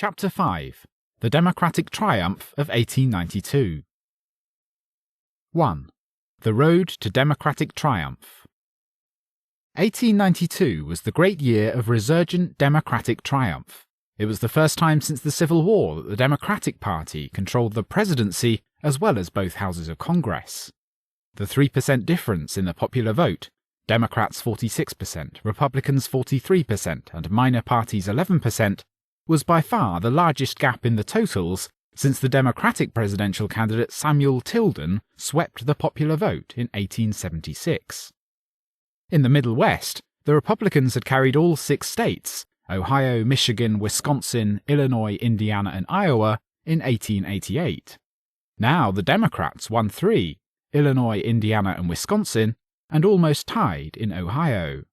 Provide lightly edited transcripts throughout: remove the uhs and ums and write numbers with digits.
Chapter 5. The Democratic Triumph of 1892. 1. The Road to Democratic Triumph. 1892 was the great year of resurgent democratic triumph. It was the first time since the Civil War that the Democratic Party controlled the presidency as well as both houses of Congress. The 3% difference in the popular vote, Democrats 46%, Republicans 43%, and minor parties 11%, was by far the largest gap in the totals since the Democratic presidential candidate Samuel Tilden swept the popular vote in 1876. In the Middle West, the Republicans had carried all 6 states, Ohio, Michigan, Wisconsin, Illinois, Indiana, and Iowa, in 1888. Now the Democrats won 3, Illinois, Indiana, and Wisconsin, and almost tied in Ohio.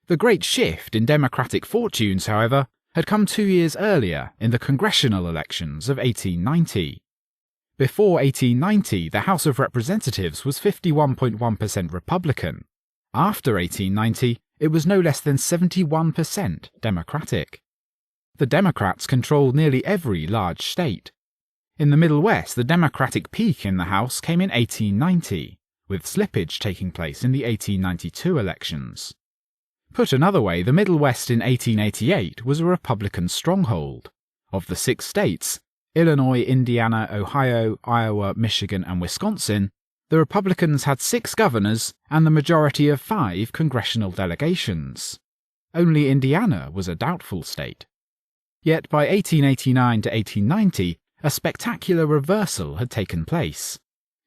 The great shift in Democratic fortunes, however, had come 2 years earlier in the congressional elections of 1890. Before 1890, the House of Representatives was 51.1% Republican. After 1890, it was no less than 71% Democratic. The Democrats controlled nearly every large state. In the Middle West, the Democratic peak in the House came in 1890, with slippage taking place in the 1892 elections. Put another way, the Middle West in 1888 was a Republican stronghold. Of the 6 states, Illinois, Indiana, Ohio, Iowa, Michigan, and Wisconsin, the Republicans had 6 governors and the majority of 5 congressional delegations. Only Indiana was a doubtful state. Yet by 1889 to 1890, a spectacular reversal had taken place.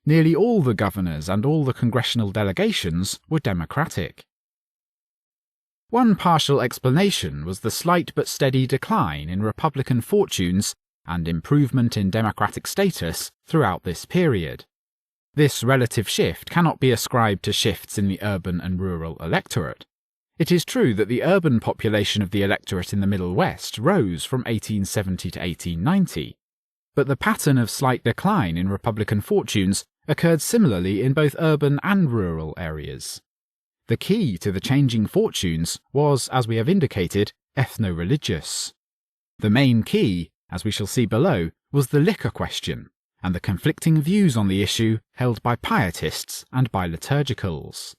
Nearly all the governors and all the congressional delegations were Democratic. One partial explanation was the slight but steady decline in Republican fortunes and improvement in Democratic status throughout this period. This relative shift cannot be ascribed to shifts in the urban and rural electorate. It is true that the urban population of the electorate in the Middle West rose from 1870 to 1890, but the pattern of slight decline in Republican fortunes occurred similarly in both urban and rural areas. The key to the changing fortunes was, as we have indicated, ethno-religious. The main key, as we shall see below, was the liquor question, and the conflicting views on the issue held by pietists and by liturgicals.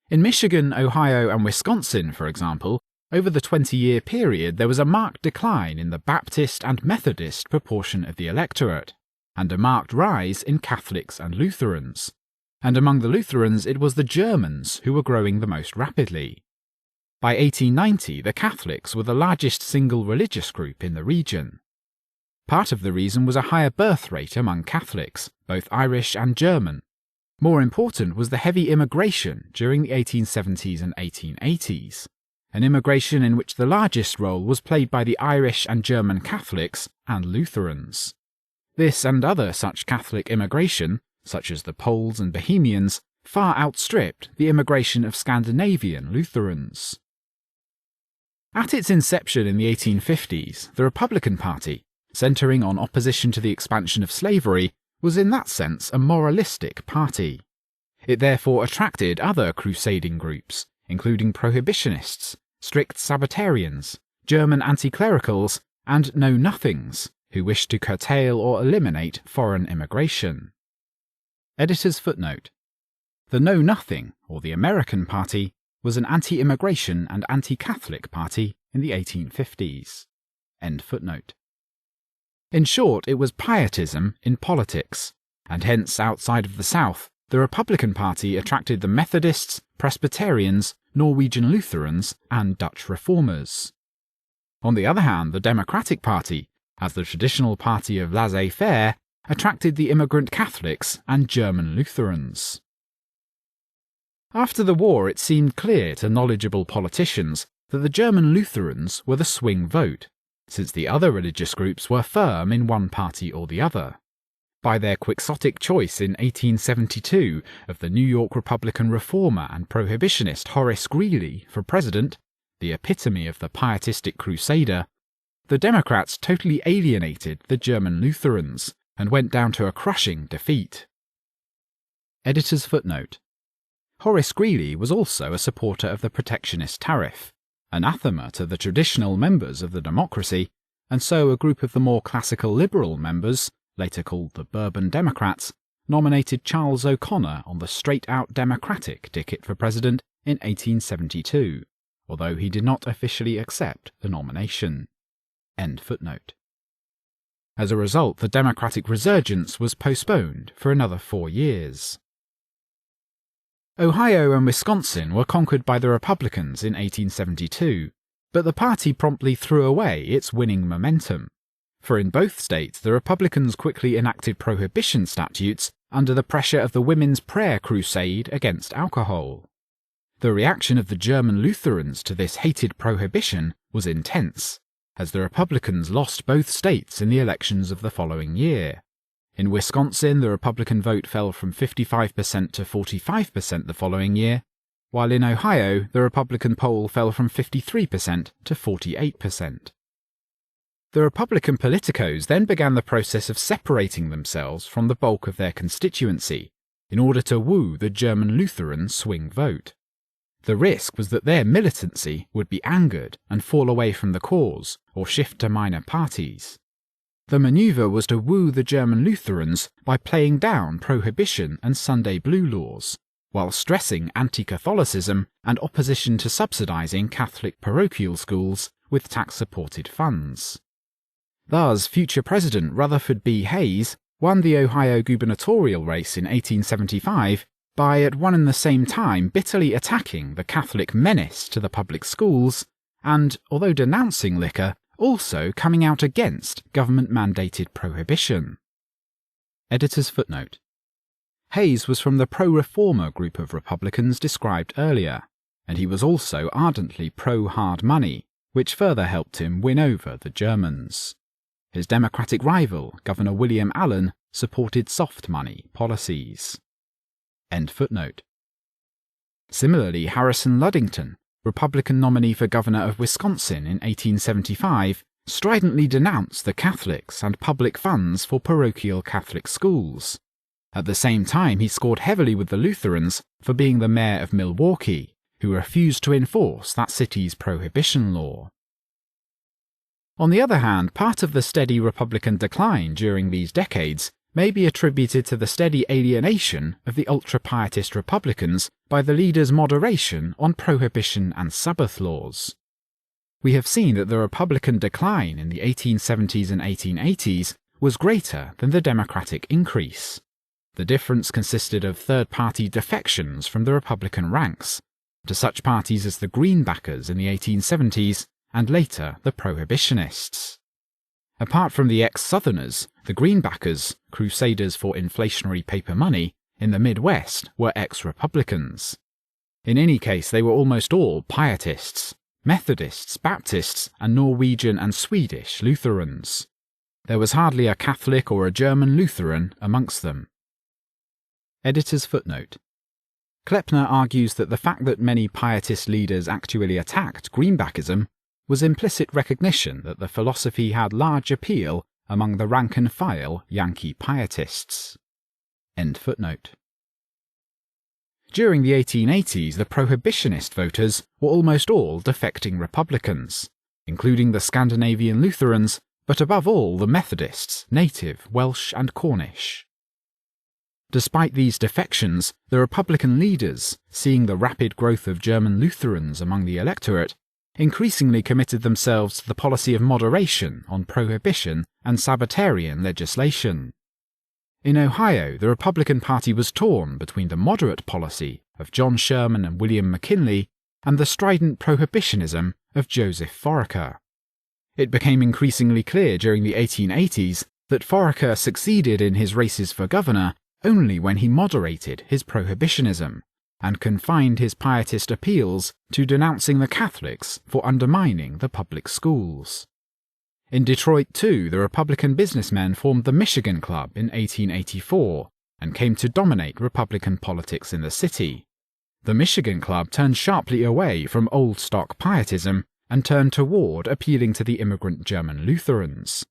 In Michigan, Ohio, and Wisconsin, for example, over the 20-year period there was a marked decline in the Baptist and Methodist proportion of the electorate, and a marked rise in Catholics and Lutherans. And among the Lutherans it was the Germans who were growing the most rapidly. By 1890 the Catholics were the largest single religious group in the region. Part of the reason was a higher birth rate among Catholics, both Irish and German. More important was the heavy immigration during the 1870s and 1880s, an immigration in which the largest role was played by the Irish and German Catholics and Lutherans. This and other such Catholic immigration, such as the Poles and Bohemians, far outstripped the immigration of Scandinavian Lutherans. At its inception in the 1850s, the Republican Party, centering on opposition to the expansion of slavery, was in that sense a moralistic party. It therefore attracted other crusading groups, including prohibitionists, strict Sabbatarians, German anti-clericals, and know-nothings, who wished to curtail or eliminate foreign immigration. Editor's footnote. The Know-Nothing, or the American Party, was an anti-immigration and anti-Catholic party in the 1850s. End footnote. In short, it was pietism in politics, and hence outside of the South, the Republican Party attracted the Methodists, Presbyterians, Norwegian Lutherans, and Dutch Reformers. On the other hand, the Democratic Party, as the traditional party of laissez-faire, attracted the immigrant Catholics and German Lutherans. After the war, it seemed clear to knowledgeable politicians that the German Lutherans were the swing vote, since the other religious groups were firm in one party or the other. By their quixotic choice in 1872 of the New York Republican reformer and prohibitionist Horace Greeley for president, the epitome of the pietistic crusader, the Democrats totally alienated the German Lutherans and went down to a crushing defeat. Editor's footnote. Horace Greeley was also a supporter of the protectionist tariff, anathema to the traditional members of the democracy, and so a group of the more classical liberal members, later called the Bourbon Democrats, nominated Charles O'Connor on the straight-out Democratic ticket for president in 1872, although he did not officially accept the nomination. End footnote. As a result, the Democratic resurgence was postponed for another 4 years. Ohio and Wisconsin were conquered by the Republicans in 1872, but the party promptly threw away its winning momentum. For in both states, the Republicans quickly enacted prohibition statutes under the pressure of the women's prayer crusade against alcohol. The reaction of the German Lutherans to this hated prohibition was intense, as the Republicans lost both states in the elections of the following year. In Wisconsin, the Republican vote fell from 55% to 45% the following year, while in Ohio, the Republican poll fell from 53% to 48%. The Republican politicos then began the process of separating themselves from the bulk of their constituency in order to woo the German Lutheran swing vote. The risk was that their militancy would be angered and fall away from the cause or shift to minor parties. The maneuver was to woo the German Lutherans by playing down Prohibition and Sunday blue laws, while stressing anti-Catholicism and opposition to subsidizing Catholic parochial schools with tax-supported funds. Thus, future President Rutherford B. Hayes won the Ohio gubernatorial race in 1875 by at one and the same time bitterly attacking the Catholic menace to the public schools and, although denouncing liquor, also coming out against government-mandated prohibition. Editor's footnote. Hayes was from the pro-reformer group of Republicans described earlier, and he was also ardently pro-hard money, which further helped him win over the Germans. His Democratic rival, Governor William Allen, supported soft money policies. End footnote. Similarly, Harrison Ludington, Republican nominee for governor of Wisconsin in 1875, stridently denounced the Catholics and public funds for parochial Catholic schools. At the same time, he scored heavily with the Lutherans for being the mayor of Milwaukee, who refused to enforce that city's prohibition law. On the other hand, part of the steady Republican decline during these decades may be attributed to the steady alienation of the ultra-pietist Republicans by the leaders' moderation on prohibition and Sabbath laws. We have seen that the Republican decline in the 1870s and 1880s was greater than the Democratic increase. The difference consisted of third-party defections from the Republican ranks, to such parties as the Greenbackers in the 1870s and later the Prohibitionists. Apart from the ex-Southerners, the Greenbackers, crusaders for inflationary paper money, in the Midwest were ex-Republicans. In any case, they were almost all Pietists, Methodists, Baptists, and Norwegian and Swedish Lutherans. There was hardly a Catholic or a German Lutheran amongst them. Editor's footnote. Kleppner argues that the fact that many Pietist leaders actually attacked Greenbackism was implicit recognition that the philosophy had large appeal among the rank-and-file Yankee Pietists. End footnote. During the 1880s, the Prohibitionist voters were almost all defecting Republicans, including the Scandinavian Lutherans, but above all the Methodists, native, Welsh and Cornish. Despite these defections, the Republican leaders, seeing the rapid growth of German Lutherans among the electorate, increasingly committed themselves to the policy of moderation on prohibition and Sabbatarian legislation. In Ohio, the Republican Party was torn between the moderate policy of John Sherman and William McKinley and the strident prohibitionism of Joseph Foraker. It became increasingly clear during the 1880s that Foraker succeeded in his races for governor only when he moderated his prohibitionism and confined his pietist appeals to denouncing the Catholics for undermining the public schools. In Detroit, too, the Republican businessmen formed the Michigan Club in 1884 and came to dominate Republican politics in the city. The Michigan Club turned sharply away from old-stock pietism and turned toward appealing to the immigrant German Lutherans.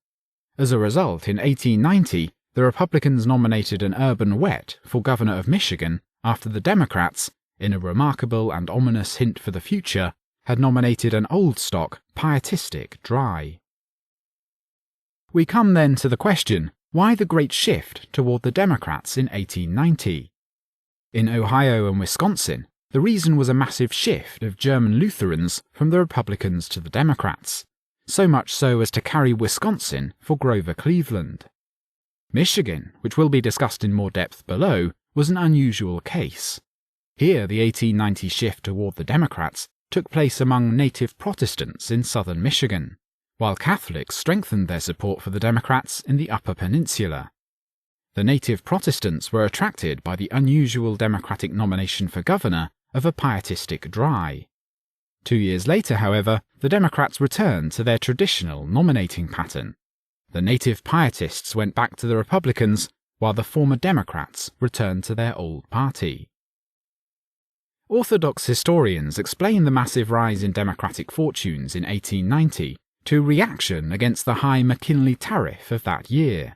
As a result, in 1890, the Republicans nominated an urban wet for governor of Michigan after the Democrats, in a remarkable and ominous hint for the future, had nominated an old-stock, pietistic dry. We come then to the question, why the great shift toward the Democrats in 1890? In Ohio and Wisconsin, the reason was a massive shift of German Lutherans from the Republicans to the Democrats, so much so as to carry Wisconsin for Grover Cleveland. Michigan, which will be discussed in more depth below, was an unusual case. Here the 1890 shift toward the Democrats took place among native Protestants in southern Michigan, while Catholics strengthened their support for the Democrats in the Upper Peninsula. The native Protestants were attracted by the unusual Democratic nomination for governor of a pietistic dry. 2 years later, however, the Democrats returned to their traditional nominating pattern. The native pietists went back to the Republicans, while the former Democrats returned to their old party. Orthodox historians explain the massive rise in Democratic fortunes in 1890 to reaction against the high McKinley tariff of that year.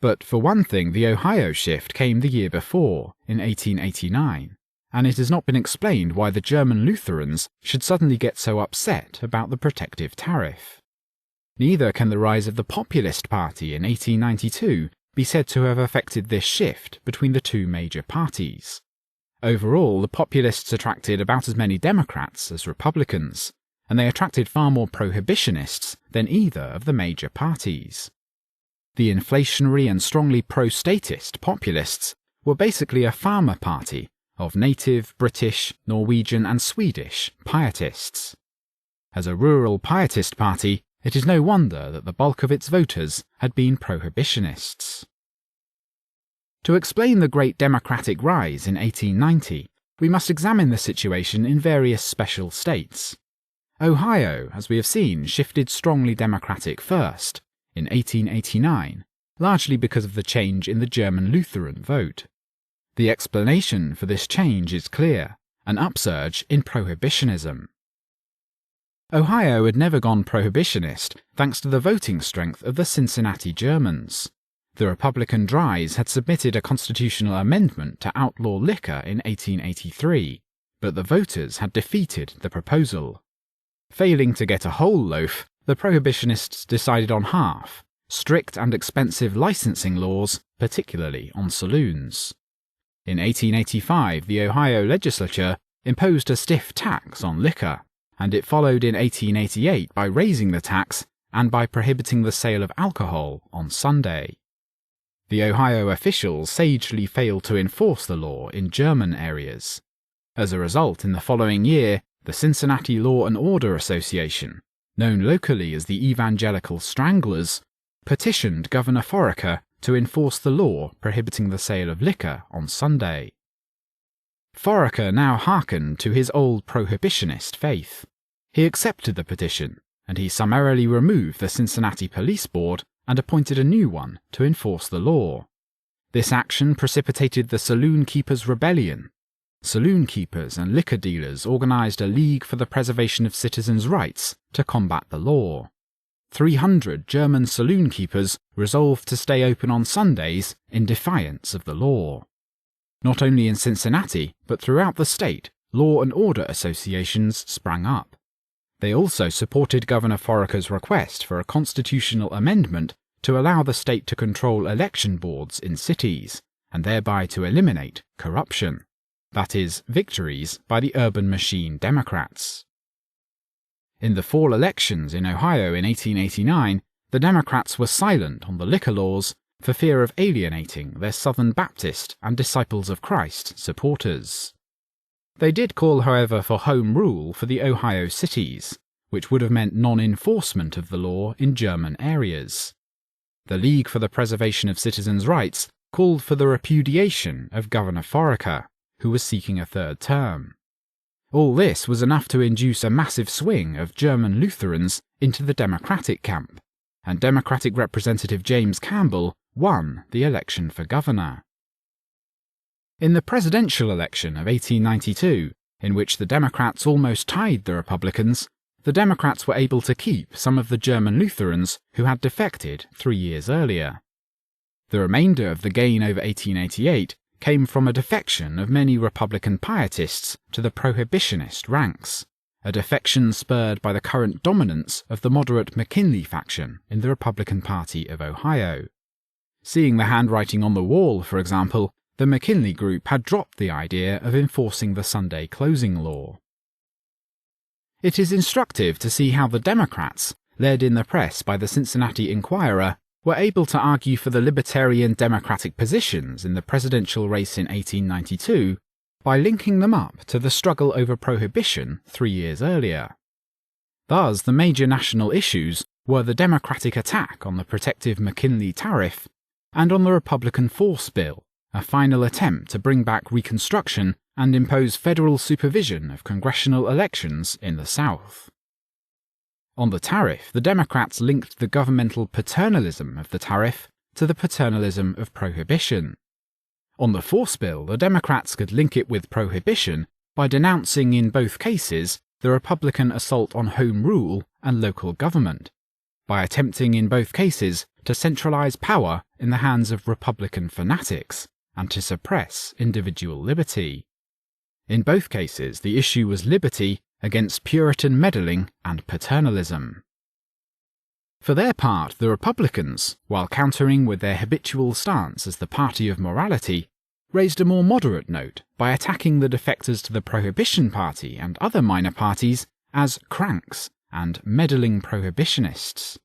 But for one thing, the Ohio shift came the year before, in 1889, and it has not been explained why the German Lutherans should suddenly get so upset about the protective tariff. Neither can the rise of the Populist Party in 1892 be said to have affected this shift between the two major parties. Overall, the Populists attracted about as many Democrats as Republicans, and they attracted far more prohibitionists than either of the major parties. The inflationary and strongly pro-statist Populists were basically a farmer party of native, British, Norwegian and Swedish pietists. As a rural pietist party, it is no wonder that the bulk of its voters had been prohibitionists. To explain the great democratic rise in 1890, we must examine the situation in various special states. Ohio, as we have seen, shifted strongly democratic first, in 1889, largely because of the change in the German Lutheran vote. The explanation for this change is clear, an upsurge in prohibitionism. Ohio had never gone prohibitionist thanks to the voting strength of the Cincinnati Germans. The Republican Dries had submitted a constitutional amendment to outlaw liquor in 1883, but the voters had defeated the proposal. Failing to get a whole loaf, the prohibitionists decided on half, strict and expensive licensing laws, particularly on saloons. In 1885, the Ohio legislature imposed a stiff tax on liquor, and it followed in 1888 by raising the tax and by prohibiting the sale of alcohol on Sunday. The Ohio officials sagely failed to enforce the law in German areas. As a result, in the following year, the Cincinnati Law and Order Association, known locally as the Evangelical Stranglers, petitioned Governor Foraker to enforce the law prohibiting the sale of liquor on Sunday. Foraker now hearkened to his old prohibitionist faith. He accepted the petition, and he summarily removed the Cincinnati Police Board and appointed a new one to enforce the law. This action precipitated the Saloon Keepers' Rebellion. Saloon keepers and liquor dealers organized a League for the Preservation of Citizens' Rights to combat the law. 300 German saloon keepers resolved to stay open on Sundays in defiance of the law. Not only in Cincinnati, but throughout the state, law and order associations sprang up. They also supported Governor Foraker's request for a constitutional amendment to allow the state to control election boards in cities, and thereby to eliminate corruption. That is, victories by the urban machine Democrats. In the fall elections in Ohio in 1889, the Democrats were silent on the liquor laws for fear of alienating their Southern Baptist and Disciples of Christ supporters. They did call, however, for home rule for the Ohio cities, which would have meant non-enforcement of the law in German areas. The League for the Preservation of Citizens' Rights called for the repudiation of Governor Foraker, who was seeking a third term. All this was enough to induce a massive swing of German Lutherans into the Democratic camp, and Democratic Representative James Campbell won the election for governor. In the presidential election of 1892, in which the Democrats almost tied the Republicans, the Democrats were able to keep some of the German Lutherans who had defected 3 years earlier. The remainder of the gain over 1888 came from a defection of many Republican pietists to the prohibitionist ranks, a defection spurred by the current dominance of the moderate McKinley faction in the Republican Party of Ohio. Seeing the handwriting on the wall, for example, the McKinley group had dropped the idea of enforcing the Sunday closing law. It is instructive to see how the Democrats, led in the press by the Cincinnati Enquirer, were able to argue for the libertarian democratic positions in the presidential race in 1892 by linking them up to the struggle over Prohibition 3 years earlier. Thus, the major national issues were the Democratic attack on the protective McKinley tariff and on the Republican Force Bill, a final attempt to bring back Reconstruction and impose federal supervision of congressional elections in the South. On the tariff, the Democrats linked the governmental paternalism of the tariff to the paternalism of Prohibition. On the Force Bill, the Democrats could link it with Prohibition by denouncing in both cases the Republican assault on home rule and local government, by attempting in both cases to centralize power in the hands of Republican fanatics and to suppress individual liberty. In both cases, the issue was liberty against Puritan meddling and paternalism. For their part, the Republicans, while countering with their habitual stance as the party of morality, raised a more moderate note by attacking the defectors to the Prohibition Party and other minor parties as cranks and meddling prohibitionists.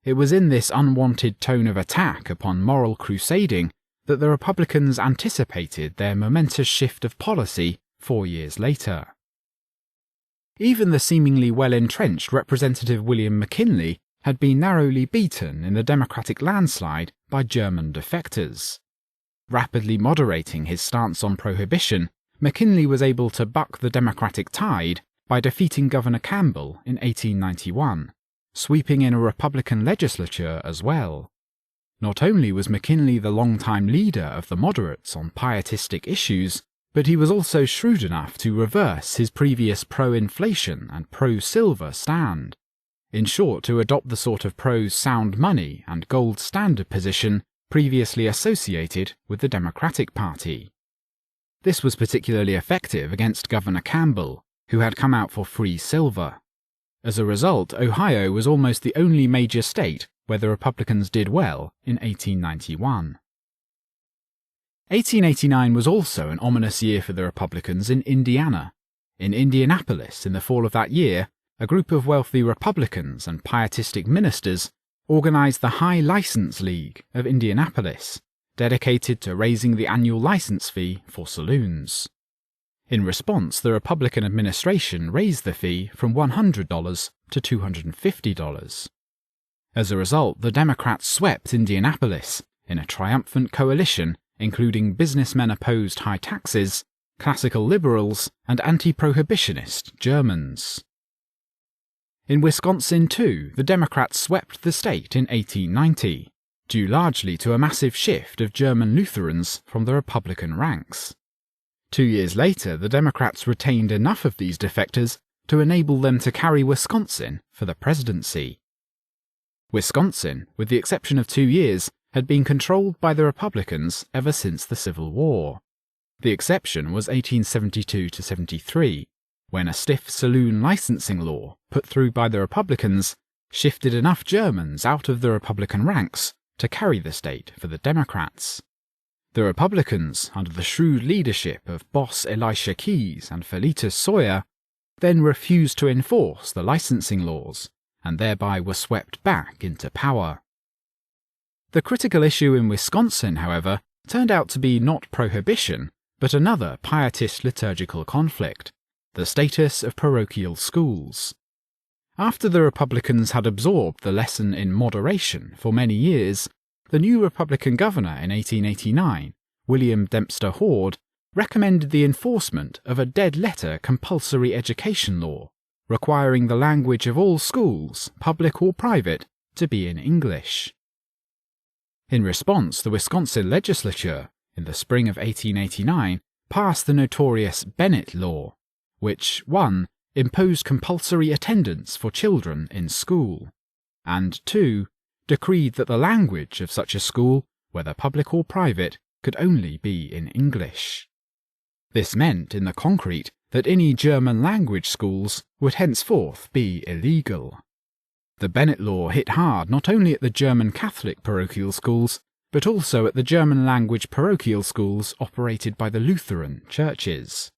It was in this unwanted tone of attack upon moral crusading that the Republicans anticipated their momentous shift of policy 4 years later. Even the seemingly well-entrenched Representative William McKinley had been narrowly beaten in the Democratic landslide by German defectors. Rapidly moderating his stance on Prohibition, McKinley was able to buck the Democratic tide by defeating Governor Campbell in 1891, sweeping in a Republican legislature as well. Not only was McKinley the longtime leader of the moderates on pietistic issues, but he was also shrewd enough to reverse his previous pro-inflation and pro-silver stand. In short, to adopt the sort of pro-sound money and gold standard position previously associated with the Democratic Party. This was particularly effective against Governor Campbell, who had come out for free silver. As a result, Ohio was almost the only major state where the Republicans did well in 1891. 1889 was also an ominous year for the Republicans in Indiana. In Indianapolis, in the fall of that year, a group of wealthy Republicans and pietistic ministers organized the High License League of Indianapolis, dedicated to raising the annual license fee for saloons. In response, the Republican administration raised the fee from $100 to $250. As a result, the Democrats swept Indianapolis in a triumphant coalition including businessmen opposed high taxes, classical liberals, and anti-prohibitionist Germans. In Wisconsin, too, the Democrats swept the state in 1890, due largely to a massive shift of German Lutherans from the Republican ranks. 2 years later, the Democrats retained enough of these defectors to enable them to carry Wisconsin for the presidency. Wisconsin, with the exception of 2 years, had been controlled by the Republicans ever since the Civil War. The exception was 1872-73, when a stiff saloon licensing law, put through by the Republicans, shifted enough Germans out of the Republican ranks to carry the state for the Democrats. The Republicans, under the shrewd leadership of boss Elisha Keyes and Philetus Sawyer, then refused to enforce the licensing laws, and thereby were swept back into power. The critical issue in Wisconsin, however, turned out to be not Prohibition, but another pietist liturgical conflict, the status of parochial schools. After the Republicans had absorbed the lesson in moderation for many years, the new Republican governor in 1889, William Dempster Hord, recommended the enforcement of a dead-letter compulsory education law, requiring the language of all schools, public or private, to be in English. In response, the Wisconsin legislature, in the spring of 1889, passed the notorious Bennett Law, which 1. Imposed compulsory attendance for children in school, and 2. Decreed that the language of such a school, whether public or private, could only be in English. This meant, in the concrete, that any German language schools would henceforth be illegal. The Bennett Law hit hard not only at the German Catholic parochial schools, but also at the German language parochial schools operated by the Lutheran churches.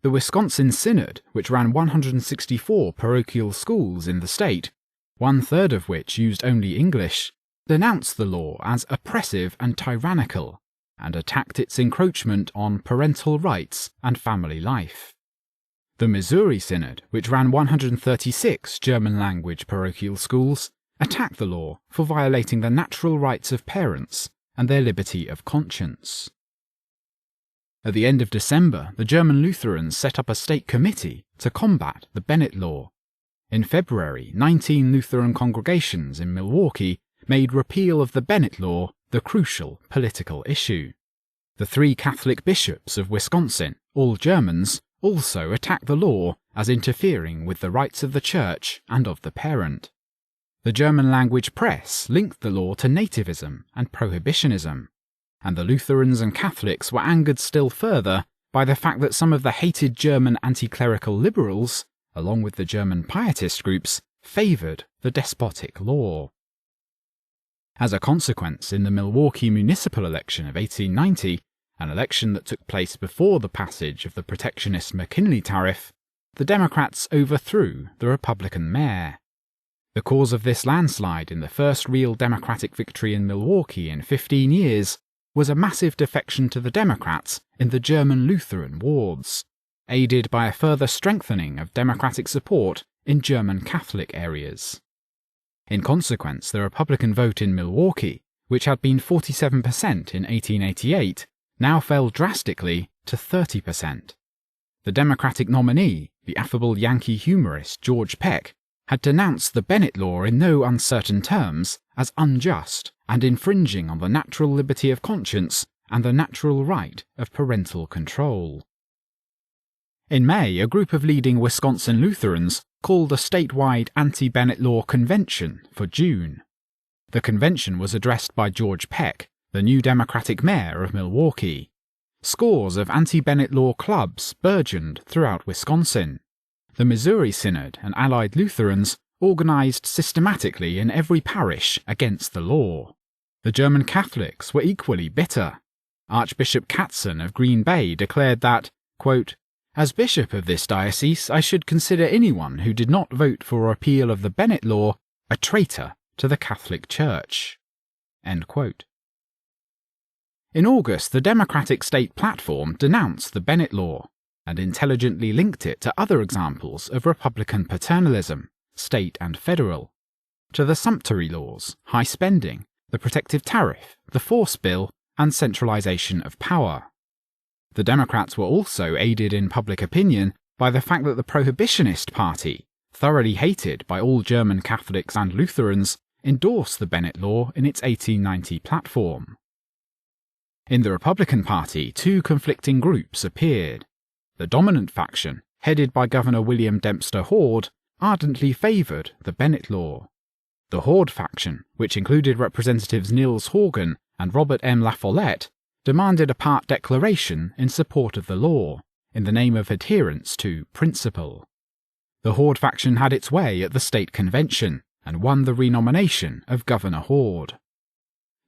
The Wisconsin Synod, which ran 164 parochial schools in the state, one-third of which used only English, denounced the law as oppressive and tyrannical, and attacked its encroachment on parental rights and family life. The Missouri Synod, which ran 136 German-language parochial schools, attacked the law for violating the natural rights of parents and their liberty of conscience. At the end of December, the German Lutherans set up a state committee to combat the Bennett Law. In February, 19 Lutheran congregations in Milwaukee made repeal of the Bennett Law the crucial political issue. The 3 Catholic bishops of Wisconsin, all Germans, also attacked the law as interfering with the rights of the church and of the parent. The German-language press linked the law to nativism and prohibitionism, and the Lutherans and Catholics were angered still further by the fact that some of the hated German anti-clerical liberals, along with the German pietist groups, favoured the despotic law. As a consequence, in the Milwaukee municipal election of 1890, an election that took place before the passage of the protectionist McKinley tariff, the Democrats overthrew the Republican mayor. The cause of this landslide in the first real Democratic victory in Milwaukee in 15 years was a massive defection to the Democrats in the German Lutheran wards, aided by a further strengthening of Democratic support in German Catholic areas. In consequence, the Republican vote in Milwaukee, which had been 47% in 1888, now fell drastically to 30%. The Democratic nominee, the affable Yankee humorist George Peck, had denounced the Bennett Law in no uncertain terms as unjust and infringing on the natural liberty of conscience and the natural right of parental control. In May, a group of leading Wisconsin Lutherans called a statewide anti-Bennett Law convention for June. The convention was addressed by George Peck, the new Democratic mayor of Milwaukee. Scores of anti-Bennett Law clubs burgeoned throughout Wisconsin. The Missouri Synod and allied Lutherans organized systematically in every parish against the law. The German Catholics were equally bitter. Archbishop Katzen of Green Bay declared that, quote, "As bishop of this diocese, I should consider anyone who did not vote for repeal of the Bennett Law a traitor to the Catholic Church." End quote. In August, the Democratic state platform denounced the Bennett Law and intelligently linked it to other examples of Republican paternalism, state and federal, to the sumptuary laws, high spending, the protective tariff, the force bill, and centralization of power. The Democrats were also aided in public opinion by the fact that the Prohibitionist Party, thoroughly hated by all German Catholics and Lutherans, endorsed the Bennett Law in its 1890 platform. In the Republican Party, 2 conflicting groups appeared. The dominant faction, headed by Governor William Dempster Hord, ardently favoured the Bennett Law. The Hord faction, which included Representatives Niels Horgan and Robert M. La Follette, demanded a part declaration in support of the law, in the name of adherence to principle. The Hord faction had its way at the state convention and won the renomination of Governor Hord.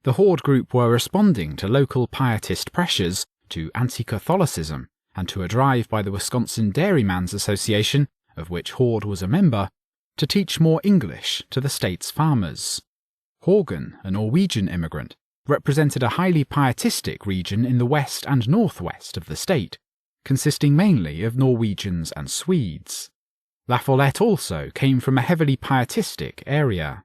The Hord group were responding to local pietist pressures, to anti-Catholicism, and to a drive by the Wisconsin Dairymen's Association, of which Hord was a member, to teach more English to the state's farmers. Horgan, a Norwegian immigrant, represented a highly pietistic region in the west and northwest of the state, consisting mainly of Norwegians and Swedes. La Follette also came from a heavily pietistic area.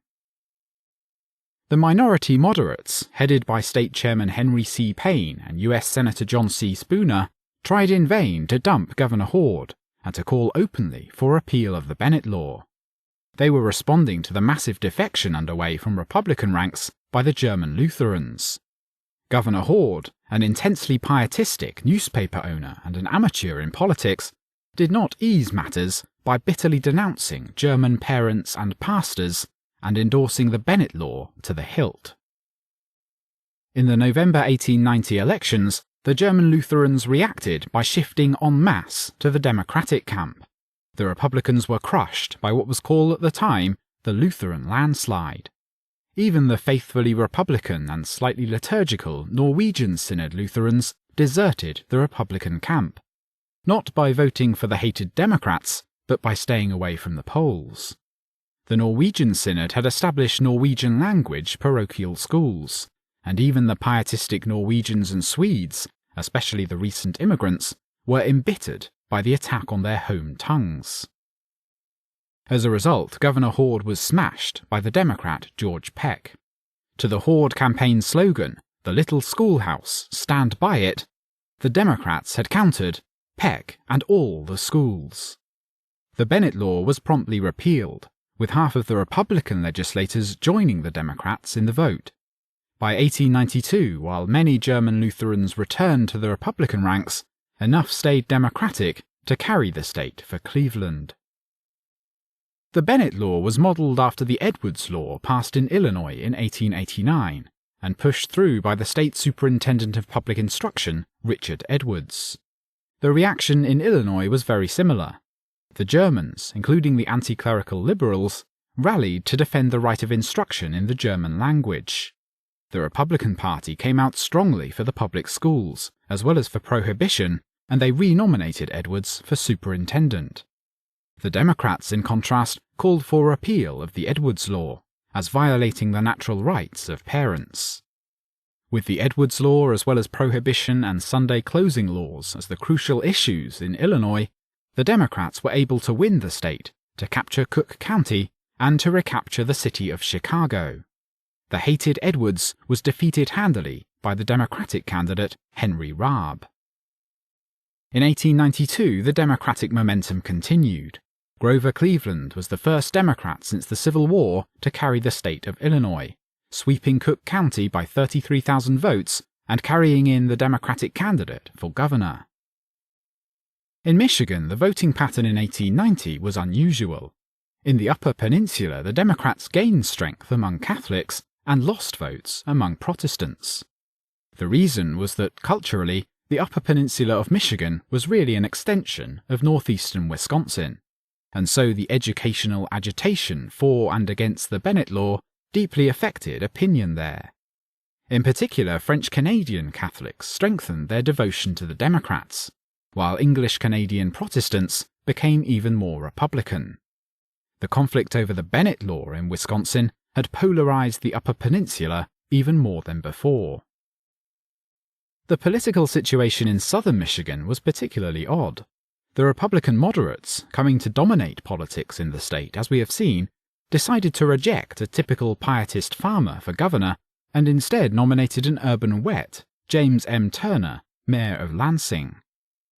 The minority moderates, headed by State Chairman Henry C. Payne and U.S. Senator John C. Spooner, tried in vain to dump Governor Hord and to call openly for repeal of the Bennett Law. They were responding to the massive defection underway from Republican ranks by the German Lutherans. Governor Hord, an intensely pietistic newspaper owner and an amateur in politics, did not ease matters by bitterly denouncing German parents and pastors and endorsing the Bennett Law to the hilt. In the November 1890 elections, the German Lutherans reacted by shifting en masse to the Democratic camp. The Republicans were crushed by what was called at the time the Lutheran landslide. Even the faithfully Republican and slightly liturgical Norwegian Synod Lutherans deserted the Republican camp, not by voting for the hated Democrats, but by staying away from the polls. The Norwegian Synod had established Norwegian language parochial schools, and even the pietistic Norwegians and Swedes, especially the recent immigrants, were embittered by the attack on their home tongues. As a result, Governor Hord was smashed by the Democrat George Peck. To the Hord campaign slogan, "The little schoolhouse, stand by it," the Democrats had countered, "Peck and all the schools." The Bennett Law was promptly repealed, with half of the Republican legislators joining the Democrats in the vote. By 1892, while many German Lutherans returned to the Republican ranks, enough stayed Democratic to carry the state for Cleveland. The Bennett Law was modelled after the Edwards Law passed in Illinois in 1889 and pushed through by the state superintendent of public instruction, Richard Edwards. The reaction in Illinois was very similar. The Germans, including the anti-clerical liberals, rallied to defend the right of instruction in the German language. The Republican Party came out strongly for the public schools, as well as for Prohibition, and they renominated Edwards for superintendent. The Democrats, in contrast, called for repeal of the Edwards Law, as violating the natural rights of parents. With the Edwards Law as well as Prohibition and Sunday closing laws as the crucial issues in Illinois, the Democrats were able to win the state, to capture Cook County, and to recapture the city of Chicago. The hated Edwards was defeated handily by the Democratic candidate Henry Raab. In 1892, the Democratic momentum continued. Grover Cleveland was the first Democrat since the Civil War to carry the state of Illinois, sweeping Cook County by 33,000 votes and carrying in the Democratic candidate for governor. In Michigan, the voting pattern in 1890 was unusual. In the Upper Peninsula, the Democrats gained strength among Catholics and lost votes among Protestants. The reason was that, culturally, the Upper Peninsula of Michigan was really an extension of northeastern Wisconsin, and so the educational agitation for and against the Bennett Law deeply affected opinion there. In particular, French-Canadian Catholics strengthened their devotion to the Democrats, while English-Canadian Protestants became even more Republican. The conflict over the Bennett Law in Wisconsin had polarized the Upper Peninsula even more than before. The political situation in southern Michigan was particularly odd. The Republican moderates, coming to dominate politics in the state, as we have seen, decided to reject a typical pietist farmer for governor and instead nominated an urban wet, James M. Turner, mayor of Lansing.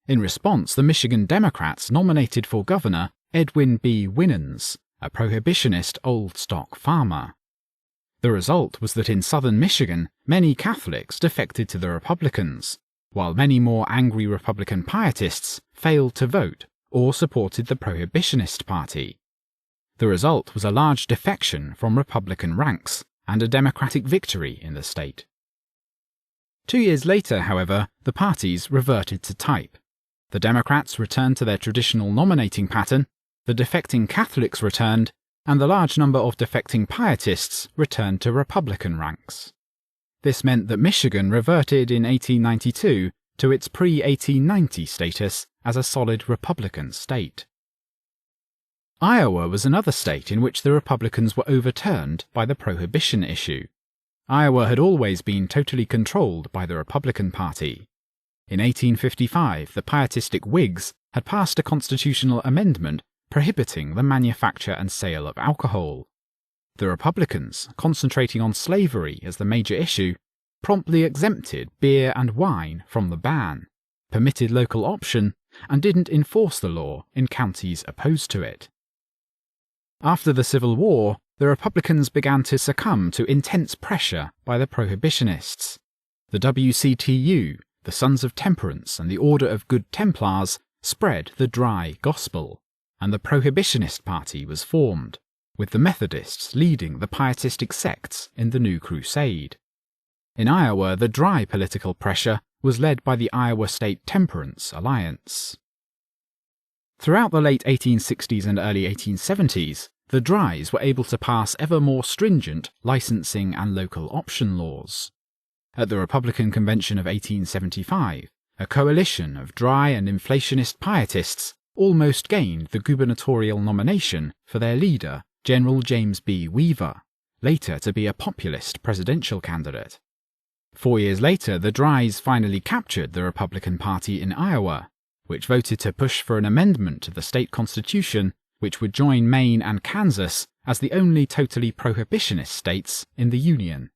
In response, the Michigan Democrats nominated for governor Edwin B. Winans, a prohibitionist old-stock farmer. The result was that in southern Michigan, many Catholics defected to the Republicans, while many more angry Republican pietists failed to vote or supported the Prohibitionist Party. The result was a large defection from Republican ranks and a Democratic victory in the state. 2 years later, however, the parties reverted to type. The Democrats returned to their traditional nominating pattern, the defecting Catholics returned, and the large number of defecting pietists returned to Republican ranks. This meant that Michigan reverted in 1892 to its pre-1890 status as a solid Republican state. Iowa was another state in which the Republicans were overturned by the Prohibition issue. Iowa had always been totally controlled by the Republican Party. In 1855, the pietistic Whigs had passed a constitutional amendment prohibiting the manufacture and sale of alcohol. The Republicans, concentrating on slavery as the major issue, promptly exempted beer and wine from the ban, permitted local option, and didn't enforce the law in counties opposed to it. After the Civil War, the Republicans began to succumb to intense pressure by the Prohibitionists. The WCTU, the Sons of Temperance, and the Order of Good Templars spread the dry gospel, and the Prohibitionist Party was formed, with the Methodists leading the pietistic sects in the New Crusade. In Iowa, the dry political pressure was led by the Iowa State Temperance Alliance. Throughout the late 1860s and early 1870s, the Dries were able to pass ever more stringent licensing and local option laws. At the Republican Convention of 1875, a coalition of dry and inflationist pietists almost gained the gubernatorial nomination for their leader, General James B. Weaver, later to be a populist presidential candidate. 4 years later, the Dries finally captured the Republican Party in Iowa, which voted to push for an amendment to the state constitution which would join Maine and Kansas as the only totally prohibitionist states in the Union.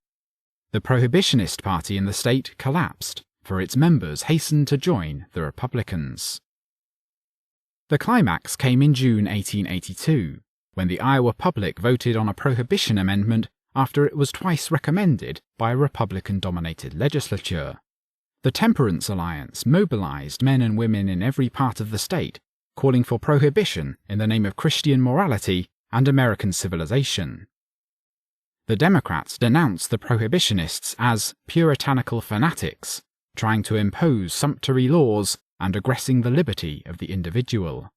The Prohibitionist Party in the state collapsed, for its members hastened to join the Republicans. The climax came in June 1882, when the Iowa public voted on a prohibition amendment after it was twice recommended by a Republican-dominated legislature. The Temperance Alliance mobilized men and women in every part of the state, calling for prohibition in the name of Christian morality and American civilization. The Democrats denounced the prohibitionists as puritanical fanatics, trying to impose sumptuary laws and aggressing the liberty of the individual.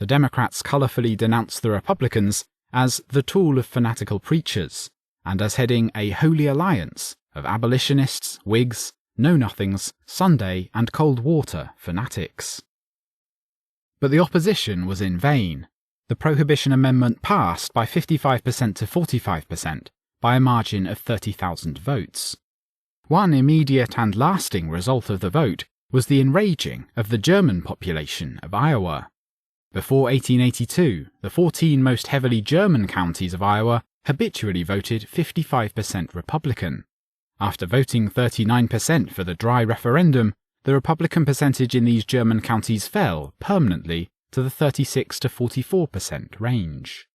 The Democrats colourfully denounced the Republicans as the tool of fanatical preachers, and as heading a holy alliance of abolitionists, Whigs, Know-Nothings, Sunday and Cold Water fanatics. But the opposition was in vain. The Prohibition Amendment passed by 55% to 45%, by a margin of 30,000 votes. One immediate and lasting result of the vote was the enraging of the German population of Iowa. Before 1882, the 14 most heavily German counties of Iowa habitually voted 55% Republican. After voting 39% for the dry referendum, the Republican percentage in these German counties fell permanently to the 36 to 44% range.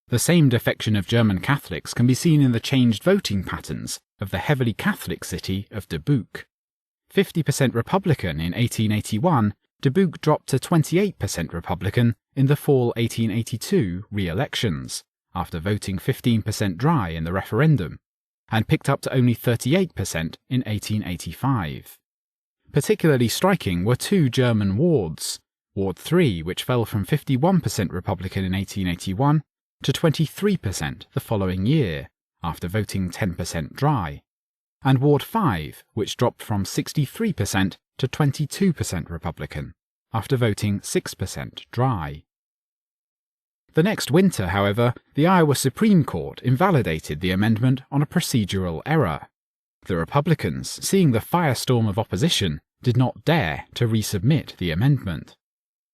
The same defection of German Catholics can be seen in the changed voting patterns of the heavily Catholic city of Dubuque. 50% Republican in 1881, Dubuque dropped to 28% Republican in the fall 1882 re-elections, after voting 15% dry in the referendum, and picked up to only 38% in 1885. Particularly striking were two German wards, Ward 3, which fell from 51% Republican in 1881 to 23% the following year, after voting 10% dry, and Ward 5, which dropped from 63% to 22% Republican, after voting 6% dry. The next winter, however, the Iowa Supreme Court invalidated the amendment on a procedural error. The Republicans, seeing the firestorm of opposition, did not dare to resubmit the amendment.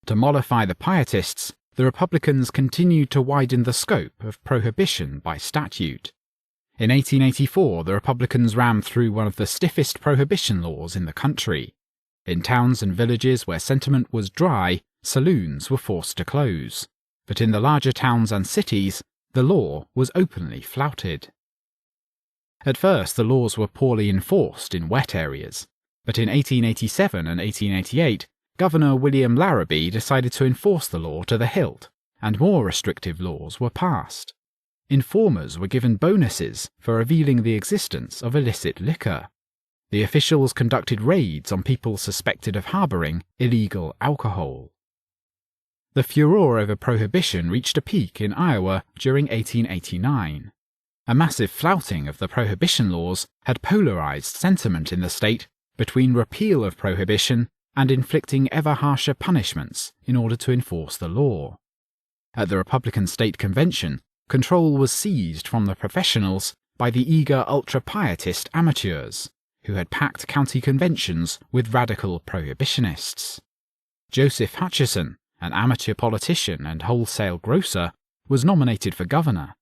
To mollify the pietists, the Republicans continued to widen the scope of prohibition by statute. In 1884, the Republicans rammed through one of the stiffest prohibition laws in the country. In towns and villages where sentiment was dry, saloons were forced to close. But in the larger towns and cities, the law was openly flouted. At first, the laws were poorly enforced in wet areas, but in 1887 and 1888, Governor William Larrabee decided to enforce the law to the hilt, and more restrictive laws were passed. Informers were given bonuses for revealing the existence of illicit liquor. The officials conducted raids on people suspected of harbouring illegal alcohol. The furor over prohibition reached a peak in Iowa during 1889. A massive flouting of the prohibition laws had polarized sentiment in the state between repeal of prohibition and inflicting ever harsher punishments in order to enforce the law. At the Republican State Convention, control was seized from the professionals by the eager ultra-pietist amateurs, who had packed county conventions with radical prohibitionists. Joseph Hutchison, an amateur politician and wholesale grocer, was nominated for governor.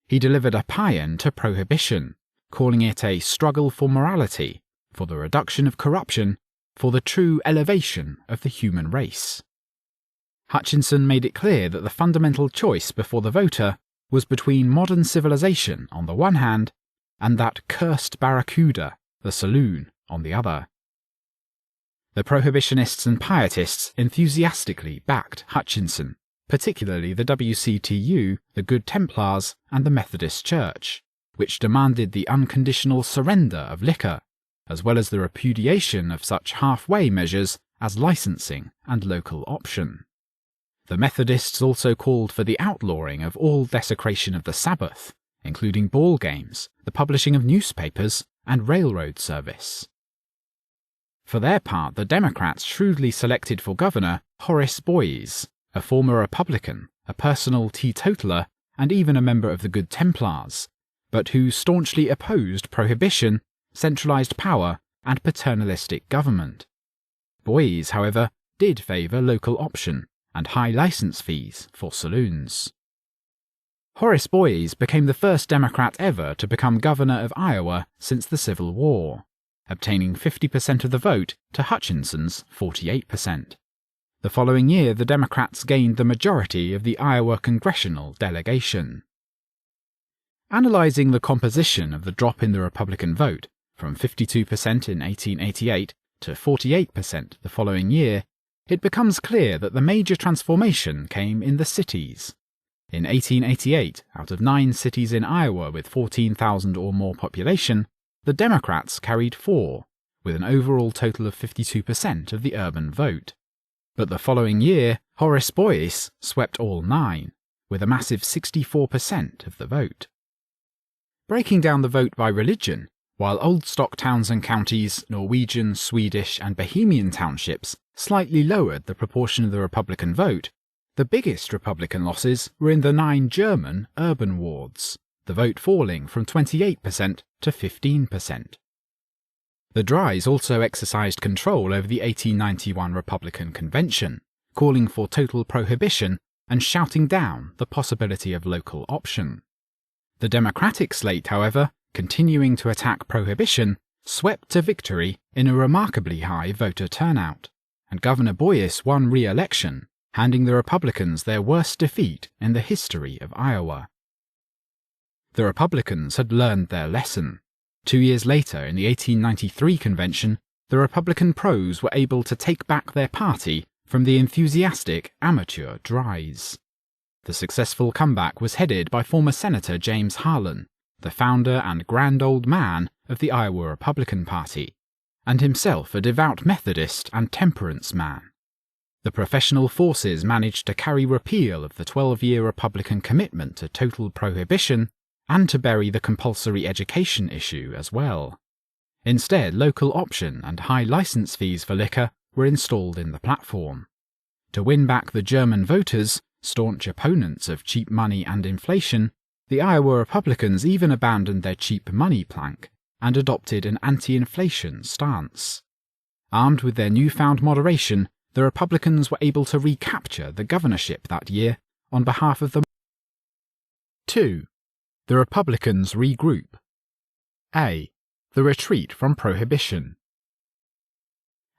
He delivered a paean to prohibition, calling it a struggle for morality, for the reduction of corruption, for the true elevation of the human race. Hutchinson made it clear that the fundamental choice before the voter was between modern civilization on the one hand and that cursed barracuda, the saloon, on the other. The prohibitionists and pietists enthusiastically backed Hutchinson, particularly the WCTU, the Good Templars, and the Methodist Church, which demanded the unconditional surrender of liquor, as well as the repudiation of such halfway measures as licensing and local option. The Methodists also called for the outlawing of all desecration of the Sabbath, including ball games, the publishing of newspapers, and railroad service. For their part, the Democrats shrewdly selected for governor Horace Boyes, a former Republican, a personal teetotaler, and even a member of the Good Templars, but who staunchly opposed prohibition, centralized power, and paternalistic government. Boyes, however, did favour local option and high licence fees for saloons. Horace Boyes became the first Democrat ever to become governor of Iowa since the Civil War, obtaining 50% of the vote to Hutchinson's 48%. The following year, the Democrats gained the majority of the Iowa congressional delegation. Analysing the composition of the drop in the Republican vote from 52% in 1888 to 48% the following year, it becomes clear that the major transformation came in the cities. In 1888, out of 9 cities in Iowa with 14,000 or more population, the Democrats carried 4, with an overall total of 52% of the urban vote. But the following year, Horace Boyes swept all 9, with a massive 64% of the vote. Breaking down the vote by religion, while old stock towns and counties, Norwegian, Swedish, and Bohemian townships slightly lowered the proportion of the Republican vote, the biggest Republican losses were in the 9 German urban wards, the vote falling from 28% to 15%. The Dries also exercised control over the 1891 Republican Convention, calling for total prohibition and shouting down the possibility of local option. The Democratic slate, however, continuing to attack prohibition, swept to victory in a remarkably high voter turnout, and Governor Boyes won re-election, handing the Republicans their worst defeat in the history of Iowa. The Republicans had learned their lesson. 2 years later, in the 1893 convention, the Republican pros were able to take back their party from the enthusiastic amateur Dries. The successful comeback was headed by former Senator James Harlan, the founder and grand old man of the Iowa Republican Party, and himself a devout Methodist and temperance man. The professional forces managed to carry repeal of the 12-year Republican commitment to total prohibition and to bury the compulsory education issue as well. Instead, local option and high license fees for liquor were installed in the platform. To win back the German voters, staunch opponents of cheap money and inflation, the Iowa Republicans even abandoned their cheap money plank and adopted an anti-inflation stance. Armed with their newfound moderation, the Republicans were able to recapture the governorship that year on behalf of the 2. The Republicans regroup. A. The retreat from prohibition.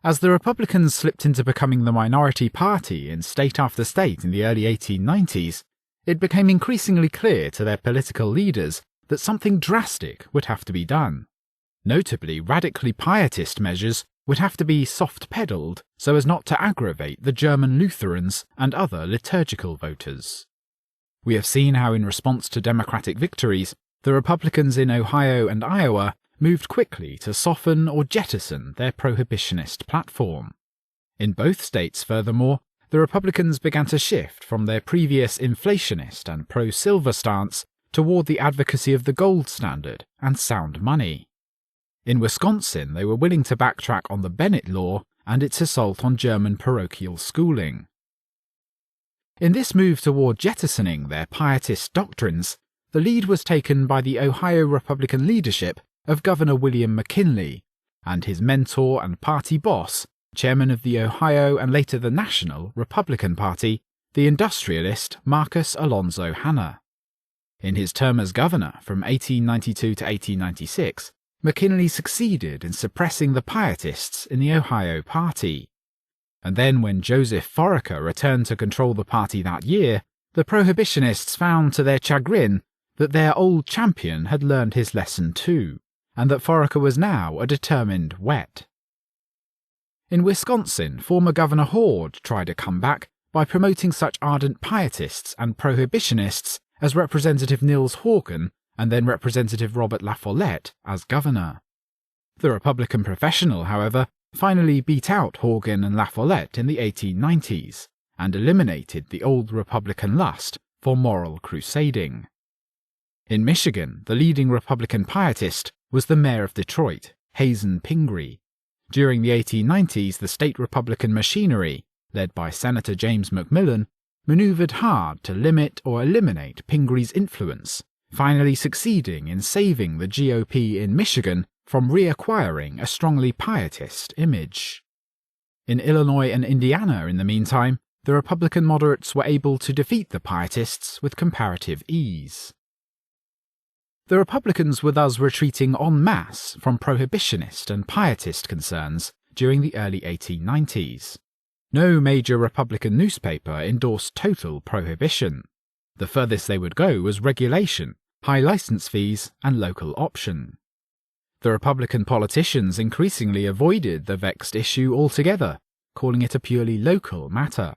As the Republicans slipped into becoming the minority party in state after state in the early 1890s, it became increasingly clear to their political leaders that something drastic would have to be done. Notably, radically pietist measures would have to be soft-pedalled so as not to aggravate the German Lutherans and other liturgical voters. We have seen how in response to Democratic victories, the Republicans in Ohio and Iowa moved quickly to soften or jettison their prohibitionist platform. In both states, furthermore, the Republicans began to shift from their previous inflationist and pro-silver stance toward the advocacy of the gold standard and sound money. In Wisconsin, they were willing to backtrack on the Bennett Law and its assault on German parochial schooling. In this move toward jettisoning their pietist doctrines, the lead was taken by the Ohio Republican leadership of Governor William McKinley and his mentor and party boss, chairman of the Ohio and later the National Republican Party, the industrialist Marcus Alonzo Hanna. In his term as governor from 1892 to 1896, McKinley succeeded in suppressing the pietists in the Ohio Party. And then when Joseph Foraker returned to control the party that year, the prohibitionists found to their chagrin that their old champion had learned his lesson too, and that Foraker was now a determined wet. In Wisconsin, former Governor Hord tried a comeback by promoting such ardent pietists and prohibitionists as Representative Nils Horgan and then Representative Robert La Follette as governor. The Republican Professional, however, finally beat out Horgan and La Follette in the 1890s and eliminated the old Republican lust for moral crusading. In Michigan, the leading Republican pietist was the mayor of Detroit, Hazen Pingree. During the 1890s, the state Republican machinery, led by Senator James McMillan, maneuvered hard to limit or eliminate Pingree's influence, finally succeeding in saving the GOP in Michigan from reacquiring a strongly pietist image. In Illinois and Indiana, in the meantime, the Republican moderates were able to defeat the pietists with comparative ease. The Republicans were thus retreating en masse from prohibitionist and pietist concerns during the early 1890s. No major Republican newspaper endorsed total prohibition. The furthest they would go was regulation, high license fees, and local option. The Republican politicians increasingly avoided the vexed issue altogether, calling it a purely local matter.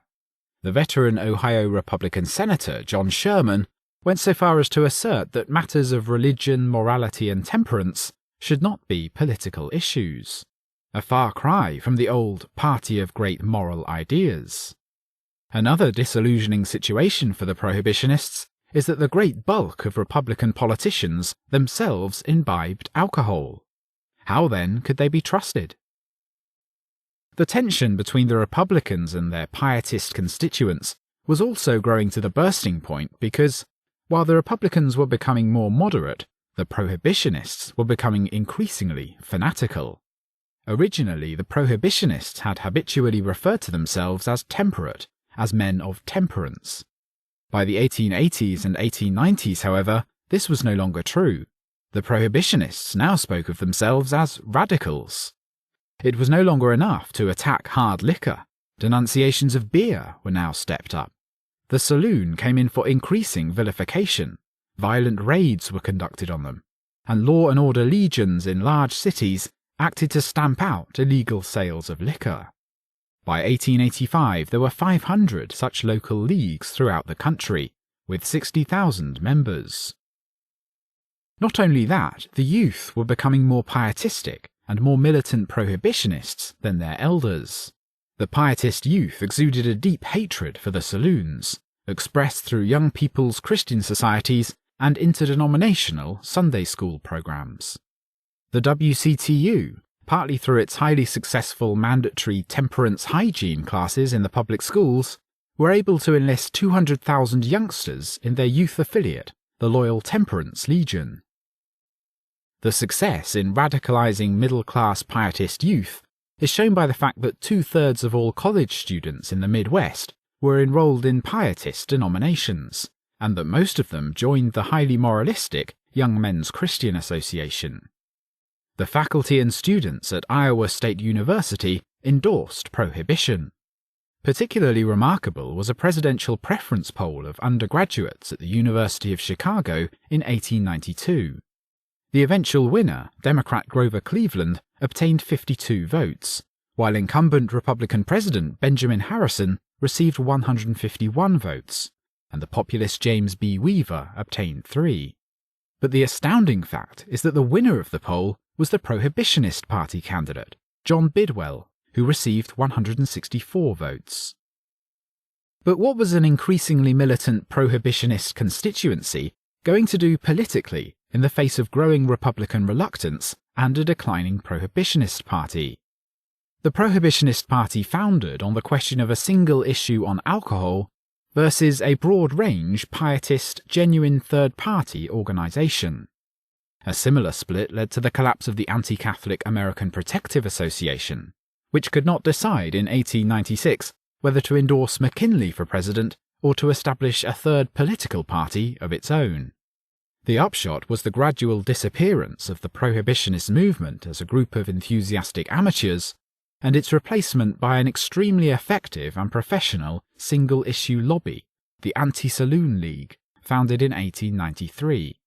The veteran Ohio Republican Senator John Sherman went so far as to assert that matters of religion, morality, and temperance should not be political issues, a far cry from the old party of great moral ideas. Another disillusioning situation for the prohibitionists is that the great bulk of Republican politicians themselves imbibed alcohol. How then could they be trusted? The tension between the Republicans and their pietist constituents was also growing to the bursting point because, while the Republicans were becoming more moderate, the prohibitionists were becoming increasingly fanatical. Originally, the prohibitionists had habitually referred to themselves as temperate, as men of temperance. By the 1880s and 1890s, however, this was no longer true. The prohibitionists now spoke of themselves as radicals. It was no longer enough to attack hard liquor. Denunciations of beer were now stepped up. The saloon came in for increasing vilification. Violent raids were conducted on them, and law and order legions in large cities acted to stamp out illegal sales of liquor. By 1885, there were 500 such local leagues throughout the country, with 60,000 members. Not only that, the youth were becoming more pietistic and more militant prohibitionists than their elders. The pietist youth exuded a deep hatred for the saloons, expressed through young people's Christian societies and interdenominational Sunday school programs. The WCTU, partly through its highly successful mandatory temperance hygiene classes in the public schools, were able to enlist 200,000 youngsters in their youth affiliate, the Loyal Temperance Legion. The success in radicalizing middle-class pietist youth is shown by the fact that 2/3 of all college students in the Midwest were enrolled in pietist denominations, and that most of them joined the highly moralistic Young Men's Christian Association. The faculty and students at Iowa State University endorsed prohibition. Particularly remarkable was a presidential preference poll of undergraduates at the University of Chicago in 1892. The eventual winner, Democrat Grover Cleveland, obtained 52 votes, while incumbent Republican President Benjamin Harrison received 151 votes, and the populist James B. Weaver obtained 3. But the astounding fact is that the winner of the poll was the Prohibitionist Party candidate, John Bidwell, who received 164 votes. But what was an increasingly militant prohibitionist constituency going to do politically in the face of growing Republican reluctance and a declining Prohibitionist Party? The Prohibitionist Party founded on the question of a single issue on alcohol versus a broad-range pietist, genuine third-party organization. A similar split led to the collapse of the anti-Catholic American Protective Association, which could not decide in 1896 whether to endorse McKinley for president or to establish a third political party of its own. The upshot was the gradual disappearance of the prohibitionist movement as a group of enthusiastic amateurs, and its replacement by an extremely effective and professional single-issue lobby, the Anti-Saloon League, founded in 1893.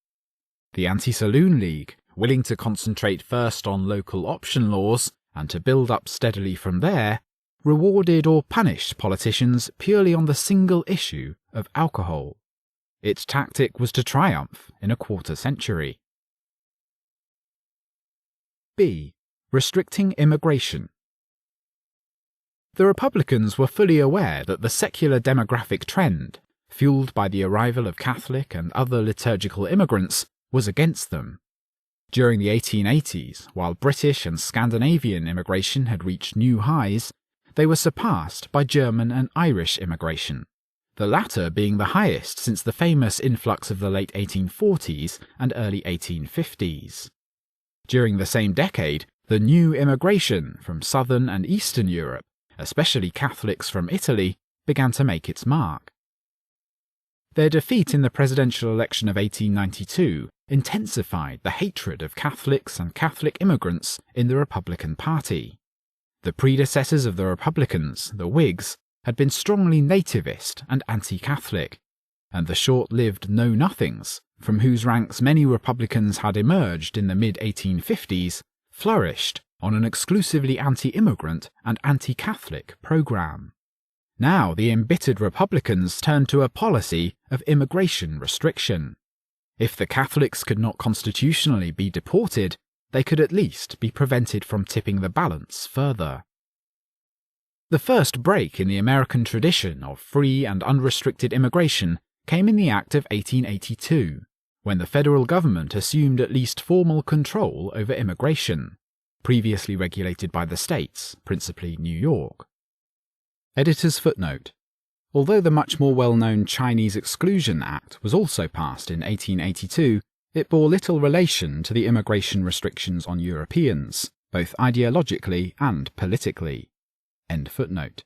The Anti-Saloon League, willing to concentrate first on local option laws and to build up steadily from there, rewarded or punished politicians purely on the single issue of alcohol. Its tactic was to triumph in a quarter century. B. Restricting immigration. The Republicans were fully aware that the secular demographic trend, fueled by the arrival of Catholic and other liturgical immigrants, was against them. During the 1880s, while British and Scandinavian immigration had reached new highs, they were surpassed by German and Irish immigration, the latter being the highest since the famous influx of the late 1840s and early 1850s. During the same decade, the new immigration from southern and eastern Europe, especially Catholics from Italy, began to make its mark. Their defeat in the presidential election of 1892 intensified the hatred of Catholics and Catholic immigrants in the Republican Party. The predecessors of the Republicans, the Whigs, had been strongly nativist and anti-Catholic, and the short-lived Know-Nothings, from whose ranks many Republicans had emerged in the mid-1850s, flourished on an exclusively anti-immigrant and anti-Catholic program. Now the embittered Republicans turned to a policy of immigration restriction. If the Catholics could not constitutionally be deported, they could at least be prevented from tipping the balance further. The first break in the American tradition of free and unrestricted immigration came in the Act of 1882, when the federal government assumed at least formal control over immigration, previously regulated by the states, principally New York. Editor's footnote. Although the much more well-known Chinese Exclusion Act was also passed in 1882, it bore little relation to the immigration restrictions on Europeans, both ideologically and politically. End footnote.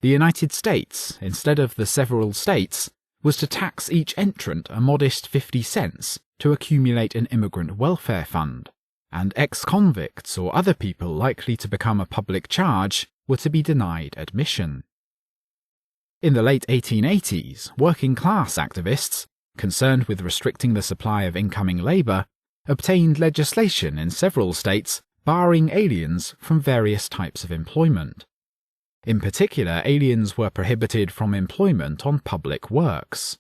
The United States, instead of the several states, was to tax each entrant a modest 50 cents to accumulate an immigrant welfare fund, and ex-convicts or other people likely to become a public charge were to be denied admission. In the late 1880s, working-class activists, concerned with restricting the supply of incoming labour, obtained legislation in several states barring aliens from various types of employment. In particular, aliens were prohibited from employment on public works.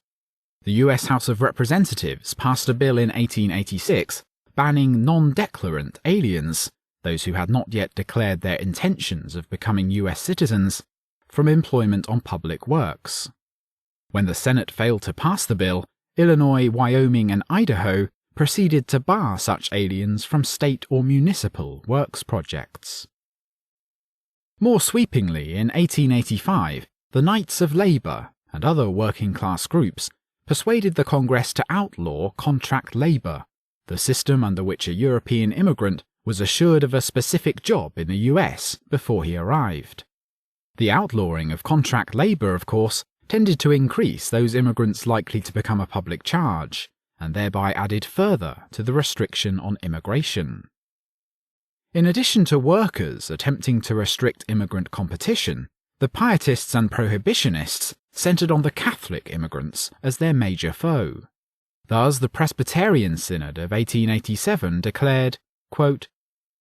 The US House of Representatives passed a bill in 1886 banning non-declarant aliens, those who had not yet declared their intentions of becoming US citizens, from employment on public works. When the Senate failed to pass the bill, Illinois, Wyoming, and Idaho proceeded to bar such aliens from state or municipal works projects. More sweepingly, in 1885, the Knights of Labour and other working-class groups persuaded the Congress to outlaw contract labour, the system under which a European immigrant was assured of a specific job in the US before he arrived. The outlawing of contract labour, of course, tended to increase those immigrants likely to become a public charge, and thereby added further to the restriction on immigration. In addition to workers attempting to restrict immigrant competition, the Pietists and Prohibitionists centred on the Catholic immigrants as their major foe. Thus, the Presbyterian Synod of 1887 declared, quote,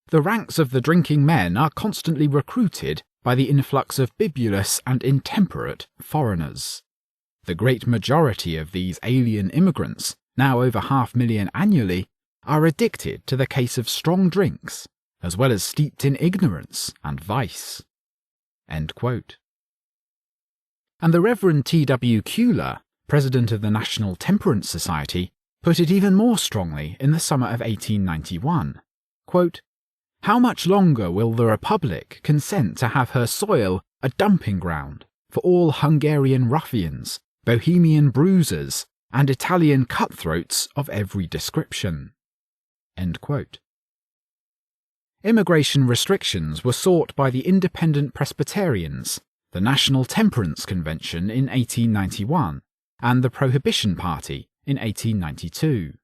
"The ranks of the drinking men are constantly recruited by the influx of bibulous and intemperate foreigners. The great majority of these alien immigrants, now over 500,000 annually, are addicted to the case of strong drinks, as well as steeped in ignorance and vice." End quote. And the Reverend T.W. Kuhler, president of the National Temperance Society, put it even more strongly in the summer of 1891. Quote, "How much longer will the Republic consent to have her soil a dumping ground for all Hungarian ruffians, Bohemian bruisers, and Italian cutthroats of every description?" End quote. Immigration restrictions were sought by the Independent Presbyterians, the National Temperance Convention in 1891, and the Prohibition Party in 1892.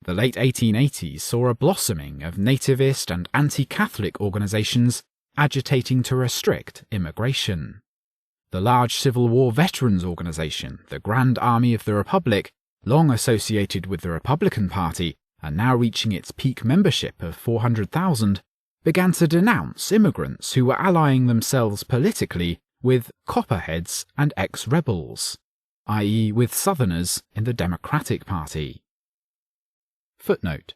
The late 1880s saw a blossoming of nativist and anti-Catholic organisations agitating to restrict immigration. The large Civil War veterans organisation, the Grand Army of the Republic, long associated with the Republican Party and now reaching its peak membership of 400,000, began to denounce immigrants who were allying themselves politically with Copperheads and ex-rebels, i.e. with Southerners in the Democratic Party. Footnote.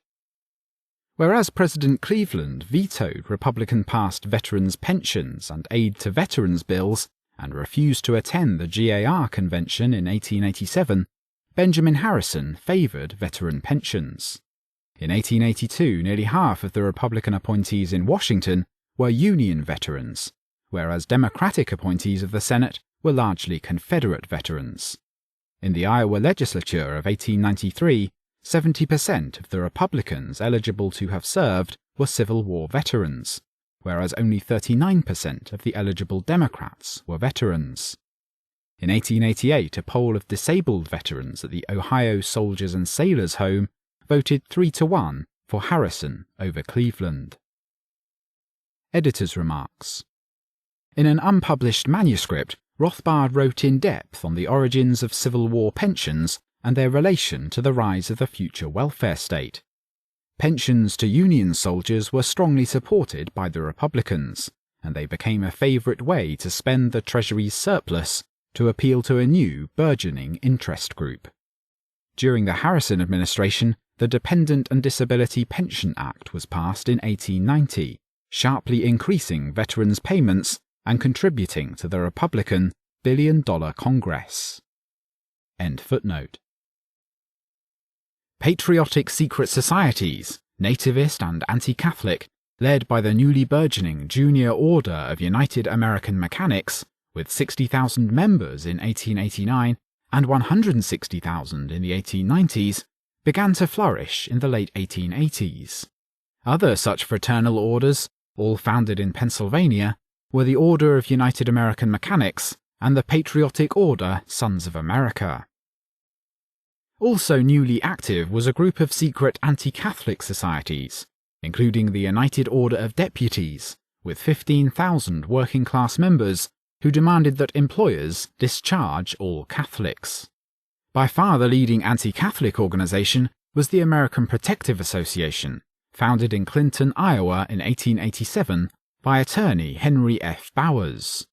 Whereas President Cleveland vetoed Republican-passed veterans' pensions and aid to veterans bills and refused to attend the GAR convention in 1887, Benjamin Harrison favoured veteran pensions. In 1882, nearly half of the Republican appointees in Washington were Union veterans, whereas Democratic appointees of the Senate were largely Confederate veterans. In the Iowa legislature of 1893, 70% of the Republicans eligible to have served were Civil War veterans, whereas only 39% of the eligible Democrats were veterans. In 1888, a poll of disabled veterans at the Ohio Soldiers and Sailors Home voted 3-1 for Harrison over Cleveland. Editor's remarks. In an unpublished manuscript, Rothbard wrote in depth on the origins of Civil War pensions and their relation to the rise of the future welfare state. Pensions to Union soldiers were strongly supported by the Republicans, and they became a favourite way to spend the Treasury's surplus to appeal to a new, burgeoning interest group. During the Harrison administration, the Dependent and Disability Pension Act was passed in 1890, sharply increasing veterans' payments and contributing to the Republican billion-dollar Congress. End footnote. Patriotic secret societies, nativist and anti-Catholic, led by the newly burgeoning Junior Order of United American Mechanics, with 60,000 members in 1889 and 160,000 in the 1890s, began to flourish in the late 1880s. Other such fraternal orders, all founded in Pennsylvania, were the Order of United American Mechanics and the Patriotic Order Sons of America. Also newly active was a group of secret anti-Catholic societies, including the United Order of Deputies, with 15,000 working-class members who demanded that employers discharge all Catholics. By far the leading anti-Catholic organization was the American Protective Association, founded in Clinton, Iowa in 1887 by attorney Henry F. Bowers.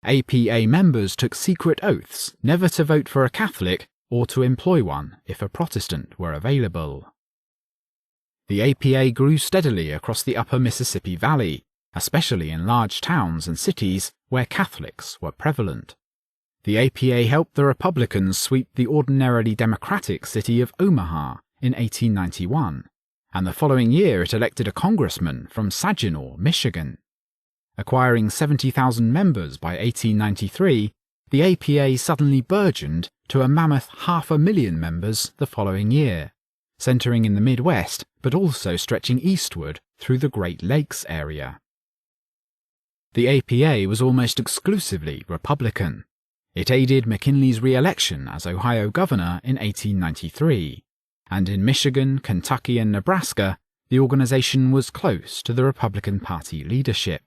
APA members took secret oaths never to vote for a Catholic or to employ one if a Protestant were available. The APA grew steadily across the upper Mississippi Valley, especially in large towns and cities where Catholics were prevalent. The APA helped the Republicans sweep the ordinarily Democratic city of Omaha in 1891, and the following year it elected a congressman from Saginaw, Michigan. Acquiring 70,000 members by 1893, the APA suddenly burgeoned to a mammoth 500,000 members the following year, centering in the Midwest but also stretching eastward through the Great Lakes area. The APA was almost exclusively Republican. It aided McKinley's re-election as Ohio governor in 1893, and in Michigan, Kentucky, and Nebraska, the organization was close to the Republican Party leadership.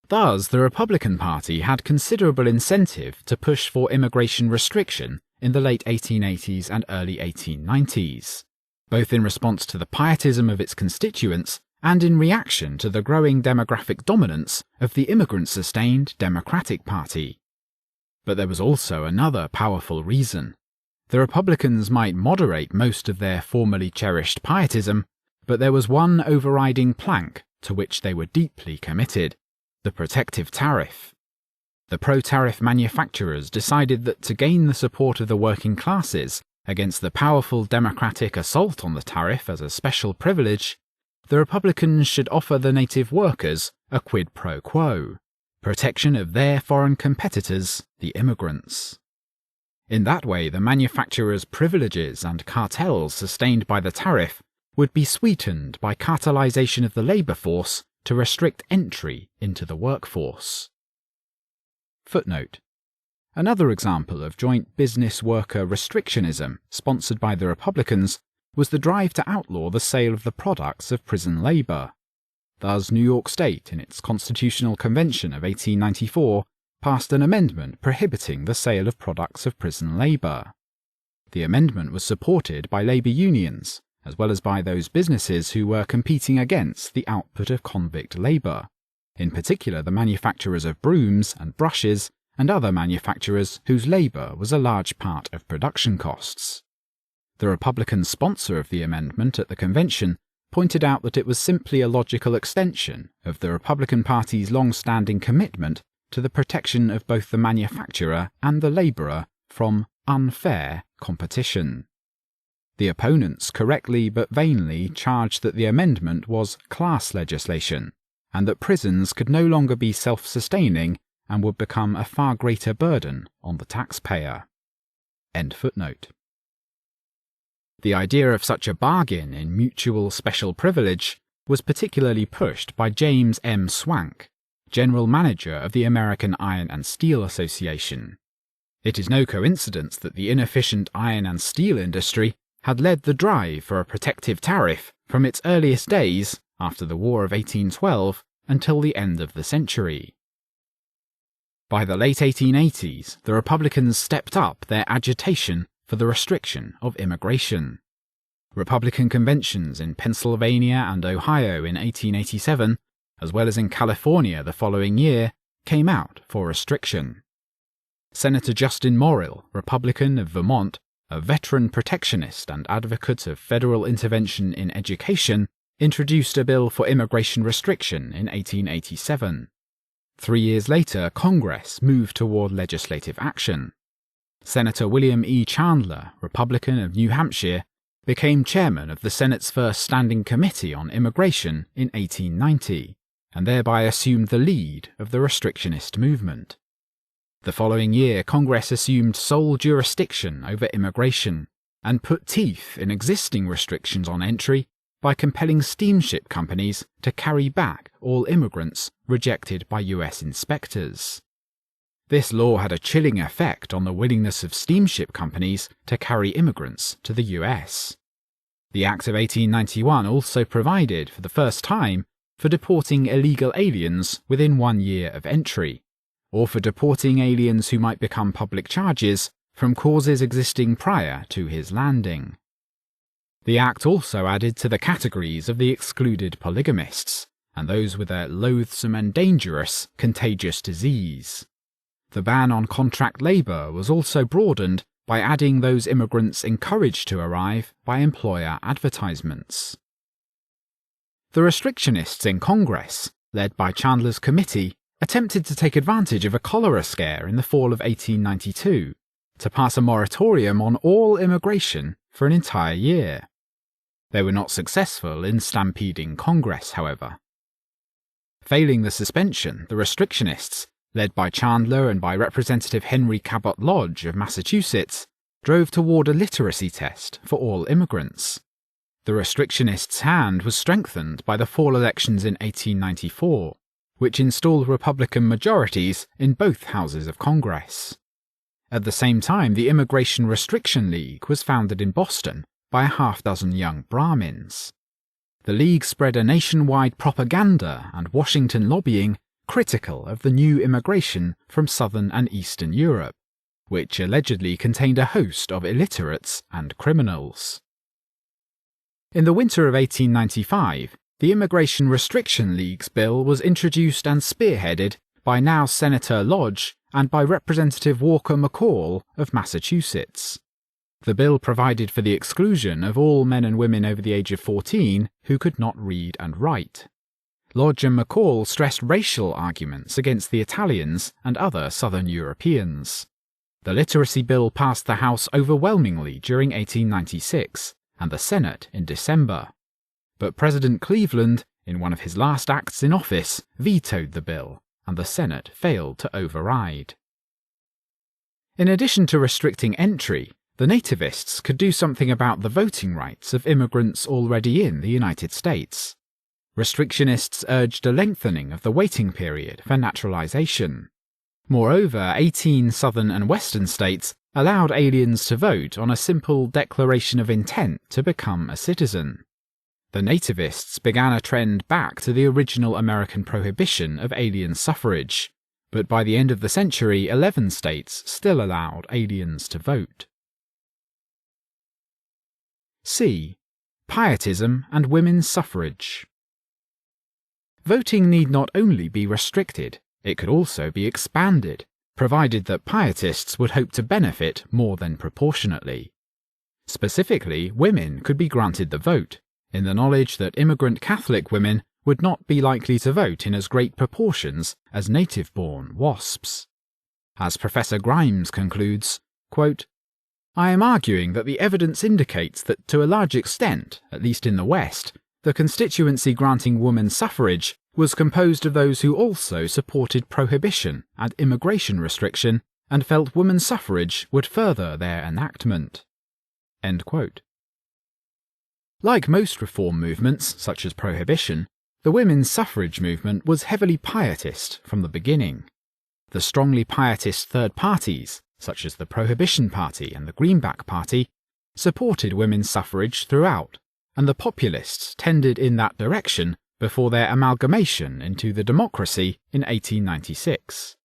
Thus, the Republican Party had considerable incentive to push for immigration restriction in the late 1880s and early 1890s, both in response to the pietism of its constituents and in reaction to the growing demographic dominance of the immigrant-sustained Democratic Party. But there was also another powerful reason. The Republicans might moderate most of their formerly cherished pietism, but there was one overriding plank to which they were deeply committed: the protective tariff. The pro-tariff manufacturers decided that to gain the support of the working classes against the powerful Democratic assault on the tariff as a special privilege, the Republicans should offer the native workers a quid pro quo: protection of their foreign competitors, the immigrants. In that way, the manufacturers' privileges and cartels sustained by the tariff would be sweetened by cartelization of the labor force to restrict entry into the workforce. Footnote. Another example of joint business worker restrictionism sponsored by the Republicans was the drive to outlaw the sale of the products of prison labor. Thus, New York State, in its Constitutional Convention of 1894, passed an amendment prohibiting the sale of products of prison labor. The amendment was supported by labor unions, as well as by those businesses who were competing against the output of convict labor, in particular the manufacturers of brooms and brushes and other manufacturers whose labor was a large part of production costs. The Republican sponsor of the amendment at the convention pointed out that it was simply a logical extension of the Republican Party's long-standing commitment to the protection of both the manufacturer and the labourer from unfair competition. The opponents correctly but vainly charged that the amendment was class legislation, and that prisons could no longer be self-sustaining and would become a far greater burden on the taxpayer. End footnote. The idea of such a bargain in mutual special privilege was particularly pushed by James M. Swank, General Manager of the American Iron and Steel Association. It is no coincidence that the inefficient iron and steel industry had led the drive for a protective tariff from its earliest days after the War of 1812 until the end of the century. By the late 1880s, the Republicans stepped up their agitation for the restriction of immigration. Republican conventions in Pennsylvania and Ohio in 1887, as well as in California the following year, came out for restriction. Senator Justin Morrill, Republican of Vermont, a veteran protectionist and advocate of federal intervention in education, introduced a bill for immigration restriction in 1887. 3 years later, Congress moved toward legislative action. Senator William E. Chandler, Republican of New Hampshire, became chairman of the Senate's first standing committee on immigration in 1890, and thereby assumed the lead of the restrictionist movement. The following year, Congress assumed sole jurisdiction over immigration and put teeth in existing restrictions on entry by compelling steamship companies to carry back all immigrants rejected by US inspectors. This law had a chilling effect on the willingness of steamship companies to carry immigrants to the US. The Act of 1891 also provided, for the first time, for deporting illegal aliens within 1 year of entry, or for deporting aliens who might become public charges from causes existing prior to his landing. The Act also added to the categories of the excluded polygamists, and those with a loathsome and dangerous contagious disease. The ban on contract labour was also broadened by adding those immigrants encouraged to arrive by employer advertisements. The restrictionists in Congress, led by Chandler's committee, attempted to take advantage of a cholera scare in the fall of 1892 to pass a moratorium on all immigration for an entire year. They were not successful in stampeding Congress, however. Failing the suspension, the restrictionists, led by Chandler and by Representative Henry Cabot Lodge of Massachusetts, drove toward a literacy test for all immigrants. The restrictionists' hand was strengthened by the fall elections in 1894, which installed Republican majorities in both houses of Congress. At the same time, the Immigration Restriction League was founded in Boston by a half-dozen young Brahmins. The League spread a nationwide propaganda and Washington lobbying critical of the new immigration from Southern and Eastern Europe, which allegedly contained a host of illiterates and criminals. In the winter of 1895, the Immigration Restriction League's bill was introduced and spearheaded by now Senator Lodge and by Representative Walker McCall of Massachusetts. The bill provided for the exclusion of all men and women over the age of 14 who could not read and write. Lodge and McCall stressed racial arguments against the Italians and other Southern Europeans. The literacy bill passed the House overwhelmingly during 1896 and the Senate in December. But President Cleveland, in one of his last acts in office, vetoed the bill, and the Senate failed to override. In addition to restricting entry, the nativists could do something about the voting rights of immigrants already in the United States. Restrictionists urged a lengthening of the waiting period for naturalization. Moreover, 18 southern and western states allowed aliens to vote on a simple declaration of intent to become a citizen. The nativists began a trend back to the original American prohibition of alien suffrage, but by the end of the century, 11 states still allowed aliens to vote. C. Pietism and women's suffrage. Voting need not only be restricted, it could also be expanded, provided that pietists would hope to benefit more than proportionately. Specifically, women could be granted the vote, in the knowledge that immigrant Catholic women would not be likely to vote in as great proportions as native-born WASPs. As Professor Grimes concludes, quote, I am arguing that the evidence indicates that to a large extent, at least in the West, the constituency granting women suffrage was composed of those who also supported prohibition and immigration restriction and felt women's suffrage would further their enactment. End quote. Like most reform movements, such as prohibition, the women's suffrage movement was heavily pietist from the beginning. The strongly pietist third parties, such as the Prohibition Party and the Greenback Party, supported women's suffrage throughout, and the populists tended in that direction before their amalgamation into the Democracy in 1896.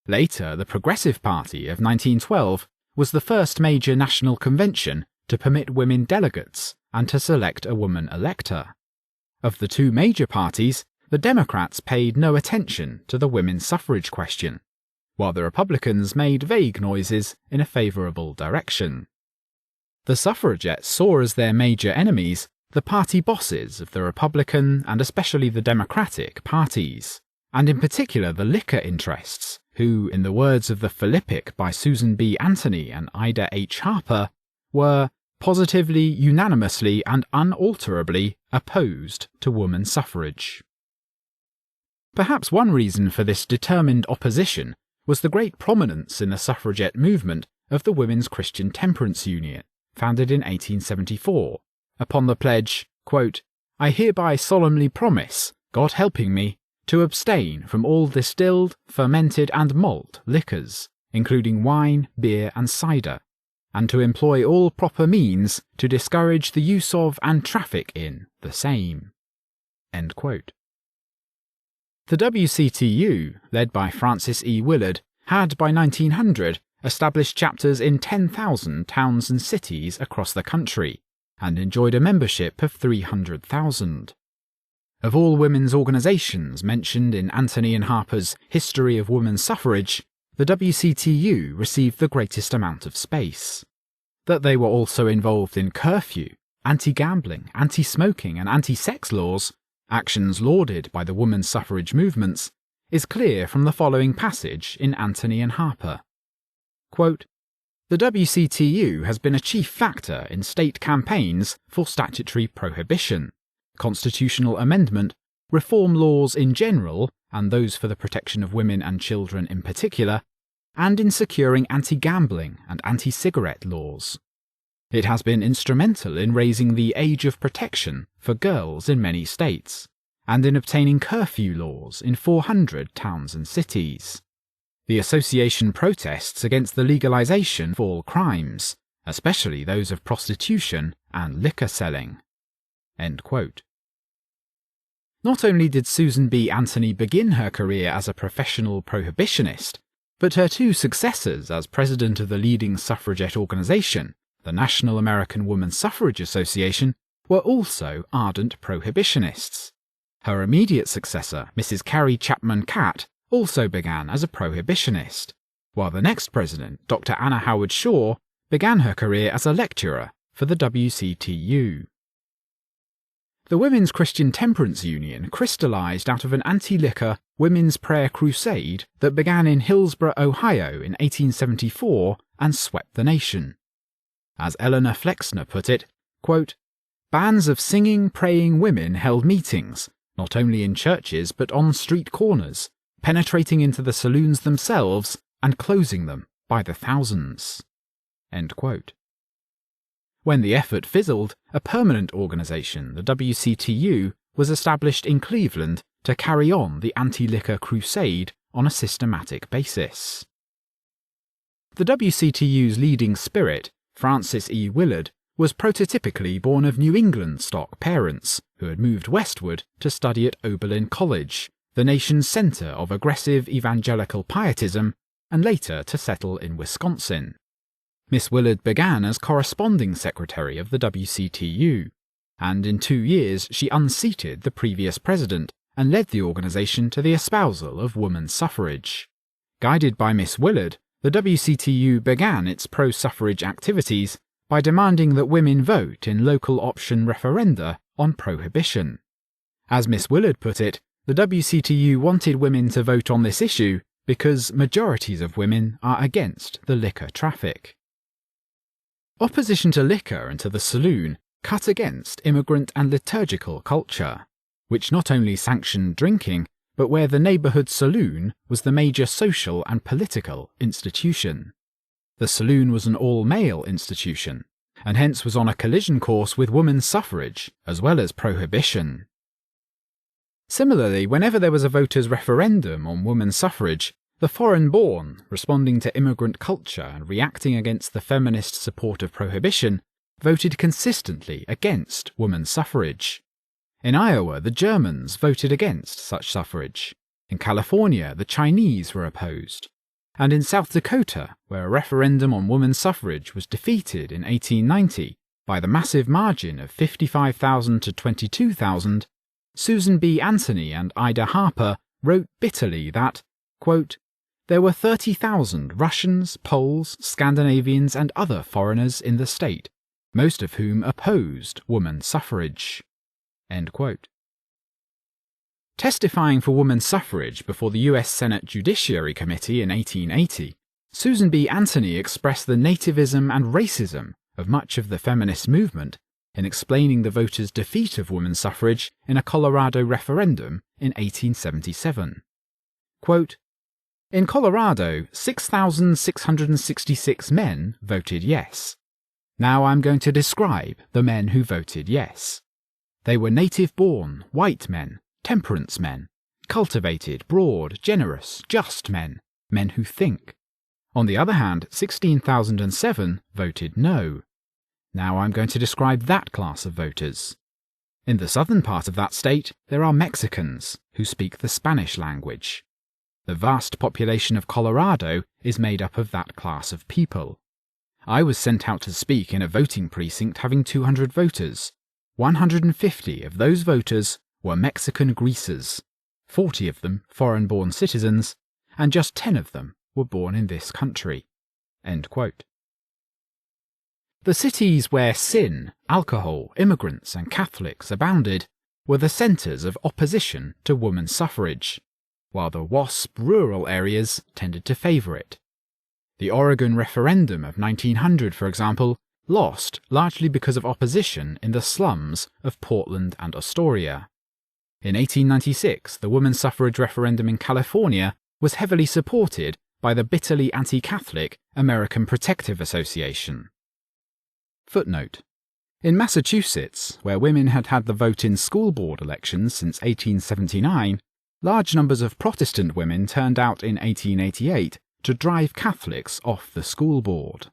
Later, the Progressive Party of 1912 was the first major national convention to permit women delegates and to select a woman elector. Of the two major parties, the Democrats paid no attention to the women's suffrage question, while the Republicans made vague noises in a favourable direction. The suffragettes saw as their major enemies the party bosses of the Republican and especially the Democratic parties, and in particular the liquor interests, who, in the words of the Philippic by Susan B. Anthony and Ida H. Harper, were positively, unanimously and unalterably opposed to woman suffrage. Perhaps one reason for this determined opposition was the great prominence in the suffragette movement of the Women's Christian Temperance Union, founded in 1874, upon the pledge, quote, I hereby solemnly promise, God helping me, to abstain from all distilled, fermented and malt liquors, including wine, beer and cider, and to employ all proper means to discourage the use of and traffic in the same. End quote. The WCTU, led by Francis E. Willard, had by 1900 established chapters in 10,000 towns and cities across the country, and enjoyed a membership of 300,000. Of all women's organisations mentioned in Anthony and Harper's History of Women's Suffrage, the WCTU received the greatest amount of space. That they were also involved in curfew, anti-gambling, anti-smoking and anti-sex laws, actions lauded by the women's suffrage movements, is clear from the following passage in Anthony and Harper. Quote, the WCTU has been a chief factor in state campaigns for statutory prohibition, constitutional amendment, reform laws in general, and those for the protection of women and children in particular, and in securing anti-gambling and anti-cigarette laws. It has been instrumental in raising the age of protection for girls in many states, and in obtaining curfew laws in 400 towns and cities. The association protests against the legalization of all crimes, especially those of prostitution and liquor selling. End quote. Not only did Susan B. Anthony begin her career as a professional prohibitionist, but her two successors as president of the leading suffragette organization, the National American Woman Suffrage Association, were also ardent prohibitionists. Her immediate successor, Mrs. Carrie Chapman Catt, also began as a prohibitionist, while the next president, Dr. Anna Howard Shaw, began her career as a lecturer for the WCTU. The Women's Christian Temperance Union crystallized out of an anti-liquor women's prayer crusade that began in Hillsborough, Ohio in 1874 and swept the nation. As Eleanor Flexner put it, quote, bands of singing, praying women held meetings, not only in churches but on street corners, penetrating into the saloons themselves and closing them by the thousands. End quote. When the effort fizzled, a permanent organisation, the WCTU, was established in Cleveland to carry on the anti-liquor crusade on a systematic basis. The WCTU's leading spirit, Francis E. Willard, was prototypically born of New England stock parents who had moved westward to study at Oberlin College, the nation's centre of aggressive evangelical pietism, and later to settle in Wisconsin. Miss Willard began as corresponding secretary of the WCTU, and in 2 years she unseated the previous president and led the organisation to the espousal of woman's suffrage. Guided by Miss Willard, the WCTU began its pro-suffrage activities by demanding that women vote in local option referenda on prohibition. As Miss Willard put it, the WCTU wanted women to vote on this issue because majorities of women are against the liquor traffic. Opposition to liquor and to the saloon cut against immigrant and liturgical culture, which not only sanctioned drinking, but where the neighbourhood saloon was the major social and political institution. The saloon was an all-male institution, and hence was on a collision course with women's suffrage, as well as prohibition. Similarly, whenever there was a voters' referendum on women's suffrage, the foreign-born, responding to immigrant culture and reacting against the feminist support of prohibition, voted consistently against women's suffrage. In Iowa, the Germans voted against such suffrage. In California, the Chinese were opposed. And in South Dakota, where a referendum on women's suffrage was defeated in 1890 by the massive margin of 55,000 to 22,000, Susan B. Anthony and Ida Harper wrote bitterly that, quote, "There were 30,000 Russians, Poles, Scandinavians and other foreigners in the state, most of whom opposed women's suffrage." End quote. Testifying for women's suffrage before the US Senate Judiciary Committee in 1880, Susan B. Anthony expressed the nativism and racism of much of the feminist movement in explaining the voters' defeat of women's suffrage in a Colorado referendum in 1877. Quote, "In Colorado, 6,666 men voted yes. Now I'm going to describe the men who voted yes. They were native-born, white men, temperance men, cultivated, broad, generous, just men, men who think. On the other hand, 16,007 voted no. Now I'm going to describe that class of voters. In the southern part of that state, there are Mexicans who speak the Spanish language. The vast population of Colorado is made up of that class of people. I was sent out to speak in a voting precinct having 200 voters. 150 of those voters were Mexican greasers, 40 of them foreign-born citizens, and just 10 of them were born in this country." End quote. The cities where sin, alcohol, immigrants and Catholics abounded were the centres of opposition to women's suffrage, while the WASP rural areas tended to favour it. The Oregon referendum of 1900, for example, lost largely because of opposition in the slums of Portland and Astoria. In 1896, the women's suffrage referendum in California was heavily supported by the bitterly anti-Catholic American Protective Association. Footnote: in Massachusetts, where women had had the vote in school board elections since 1879, large numbers of Protestant women turned out in 1888 to drive Catholics off the school board.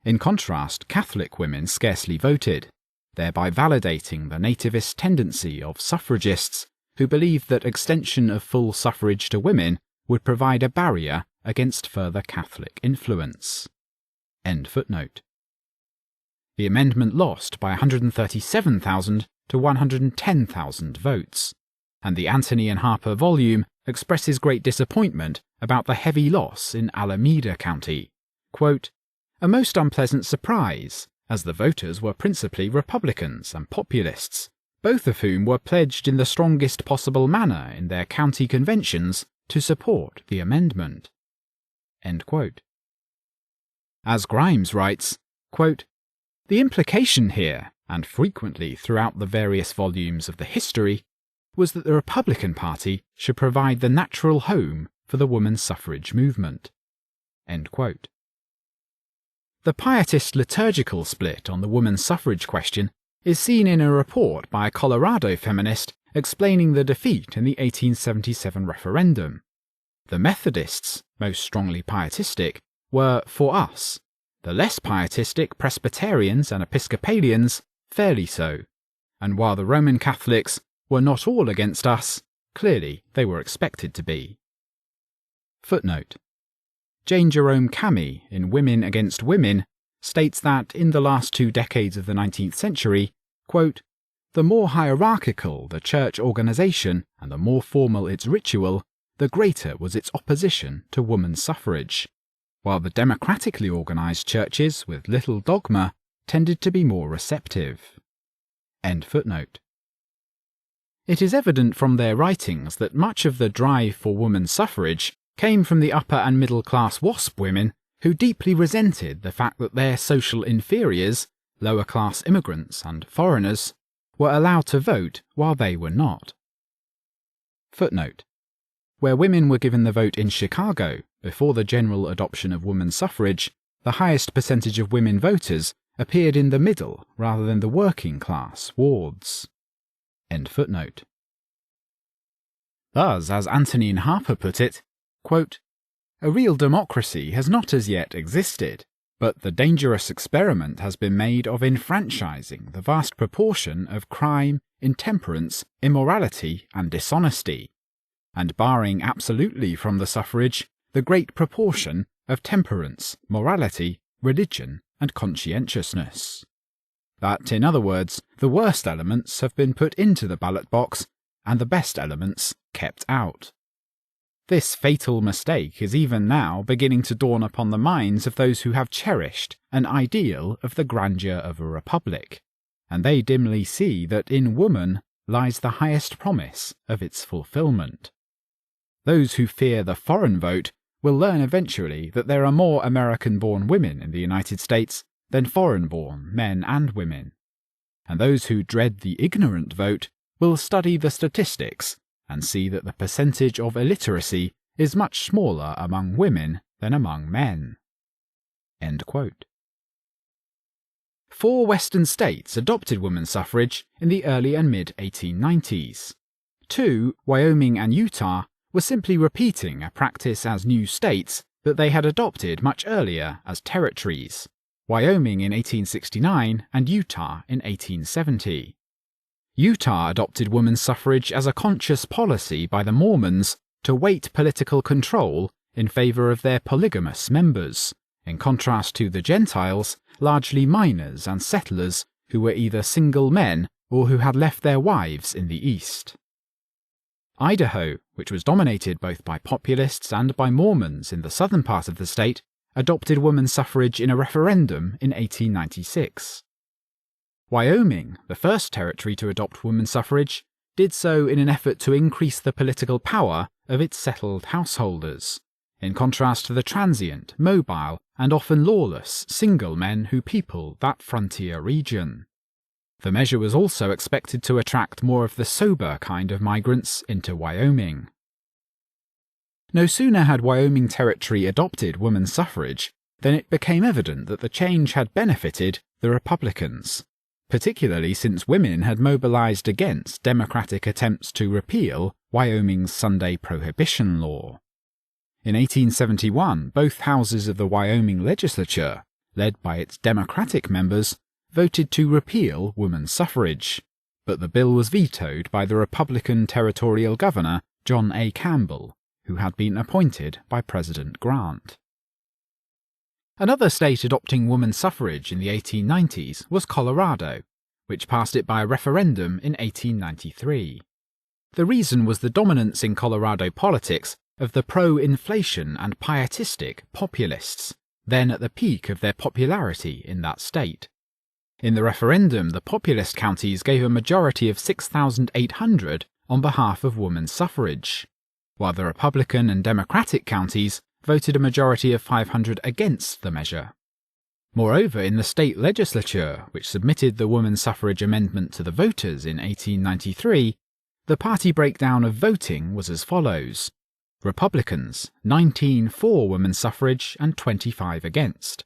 In contrast, Catholic women scarcely voted, thereby validating the nativist tendency of suffragists who believed that extension of full suffrage to women would provide a barrier against further Catholic influence. End footnote. The amendment lost by 137,000 to 110,000 votes, and the Anthony and Harper volume expresses great disappointment about the heavy loss in Alameda County. Quote, "A most unpleasant surprise, as the voters were principally Republicans and populists, both of whom were pledged in the strongest possible manner in their county conventions to support the amendment." End quote. As Grimes writes, quote, "The implication here, and frequently throughout the various volumes of the history, was that the Republican Party should provide the natural home for the women's suffrage movement." End quote. The pietist liturgical split on the women's suffrage question is seen in a report by a Colorado feminist explaining the defeat in the 1877 referendum. The Methodists, most strongly pietistic, were for us. The less pietistic Presbyterians and Episcopalians, fairly so. And while the Roman Catholics were not all against us, clearly they were expected to be. Footnote: Jane Jerome Kami, in Women Against Women, states that in the last 2 decades of the 19th century, quote, "the more hierarchical the church organization and the more formal its ritual, the greater was its opposition to woman's suffrage, while the democratically organized churches with little dogma tended to be more receptive." End footnote. It is evident from their writings that much of the drive for women's suffrage came from the upper and middle class WASP women who deeply resented the fact that their social inferiors, lower class immigrants and foreigners, were allowed to vote while they were not. Footnote: where women were given the vote in Chicago before the general adoption of women's suffrage, the highest percentage of women voters appeared in the middle rather than the working class wards. End footnote. Thus, as Antonin Harper put it, quote, "A real democracy has not as yet existed, but the dangerous experiment has been made of enfranchising the vast proportion of crime, intemperance, immorality, and dishonesty, and barring absolutely from the suffrage the great proportion of temperance, morality, religion, and conscientiousness. That, in other words, the worst elements have been put into the ballot box and the best elements kept out. This fatal mistake is even now beginning to dawn upon the minds of those who have cherished an ideal of the grandeur of a republic, and they dimly see that in woman lies the highest promise of its fulfillment. Those who fear the foreign vote will learn eventually that there are more American-born women in the United States than foreign-born men and women, and those who dread the ignorant vote will study the statistics and see that the percentage of illiteracy is much smaller among women than among men." End quote. 4 Western states adopted women's suffrage in the early and mid-1890s. 2, Wyoming and Utah, were simply repeating a practice as new states that they had adopted much earlier as territories, Wyoming in 1869 and Utah in 1870. Utah adopted women's suffrage as a conscious policy by the Mormons to weight political control in favor of their polygamous members, in contrast to the Gentiles, largely miners and settlers who were either single men or who had left their wives in the East. Idaho, which was dominated both by populists and by Mormons in the southern part of the state, adopted women's suffrage in a referendum in 1896. Wyoming, the first territory to adopt women's suffrage, did so in an effort to increase the political power of its settled householders, in contrast to the transient, mobile, and often lawless single men who peopled that frontier region. The measure was also expected to attract more of the sober kind of migrants into Wyoming. No sooner had Wyoming Territory adopted women's suffrage than it became evident that the change had benefited the Republicans, particularly since women had mobilized against Democratic attempts to repeal Wyoming's Sunday Prohibition law. In 1871, both houses of the Wyoming legislature, led by its Democratic members, voted to repeal women's suffrage, but the bill was vetoed by the Republican territorial governor John A. Campbell, who had been appointed by President Grant. Another state adopting women's suffrage in the 1890s was Colorado, which passed it by a referendum in 1893. The reason was the dominance in Colorado politics of the pro-inflation and pietistic populists, then at the peak of their popularity in that state. In the referendum, the populist counties gave a majority of 6,800 on behalf of women's suffrage, while the Republican and Democratic counties voted a majority of 500 against the measure. Moreover, in the state legislature, which submitted the women's suffrage amendment to the voters in 1893, the party breakdown of voting was as follows: Republicans, 19 for women's suffrage and 25 against.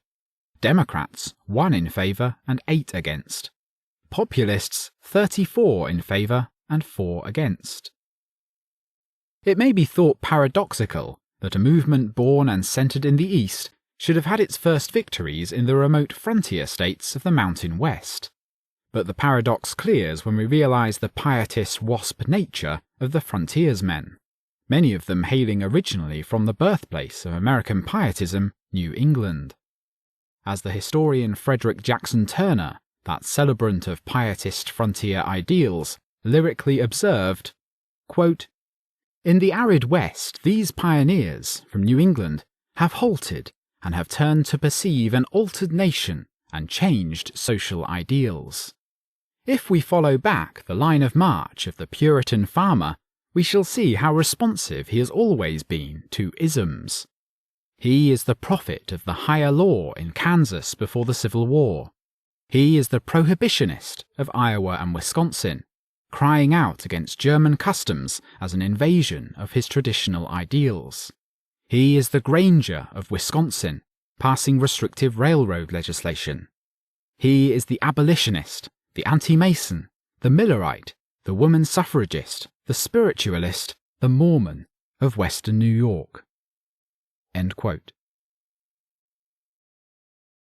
Democrats, 1 in favour and 8 against. Populists, 34 in favour and 4 against. It may be thought paradoxical that a movement born and centred in the East should have had its first victories in the remote frontier states of the Mountain West. But the paradox clears when we realise the pietist WASP nature of the frontiersmen, many of them hailing originally from the birthplace of American pietism, New England. As the historian Frederick Jackson Turner, that celebrant of pietist frontier ideals, lyrically observed, quote, "In the arid West, these pioneers from New England have halted and have turned to perceive an altered nation and changed social ideals. If we follow back the line of march of the Puritan farmer, we shall see how responsive he has always been to isms. He is the prophet of the higher law in Kansas before the Civil War. He is the prohibitionist of Iowa and Wisconsin, crying out against German customs as an invasion of his traditional ideals. He is the Granger of Wisconsin, passing restrictive railroad legislation. He is the abolitionist, the anti-Mason, the Millerite, the woman suffragist, the spiritualist, the Mormon of Western New York." End quote.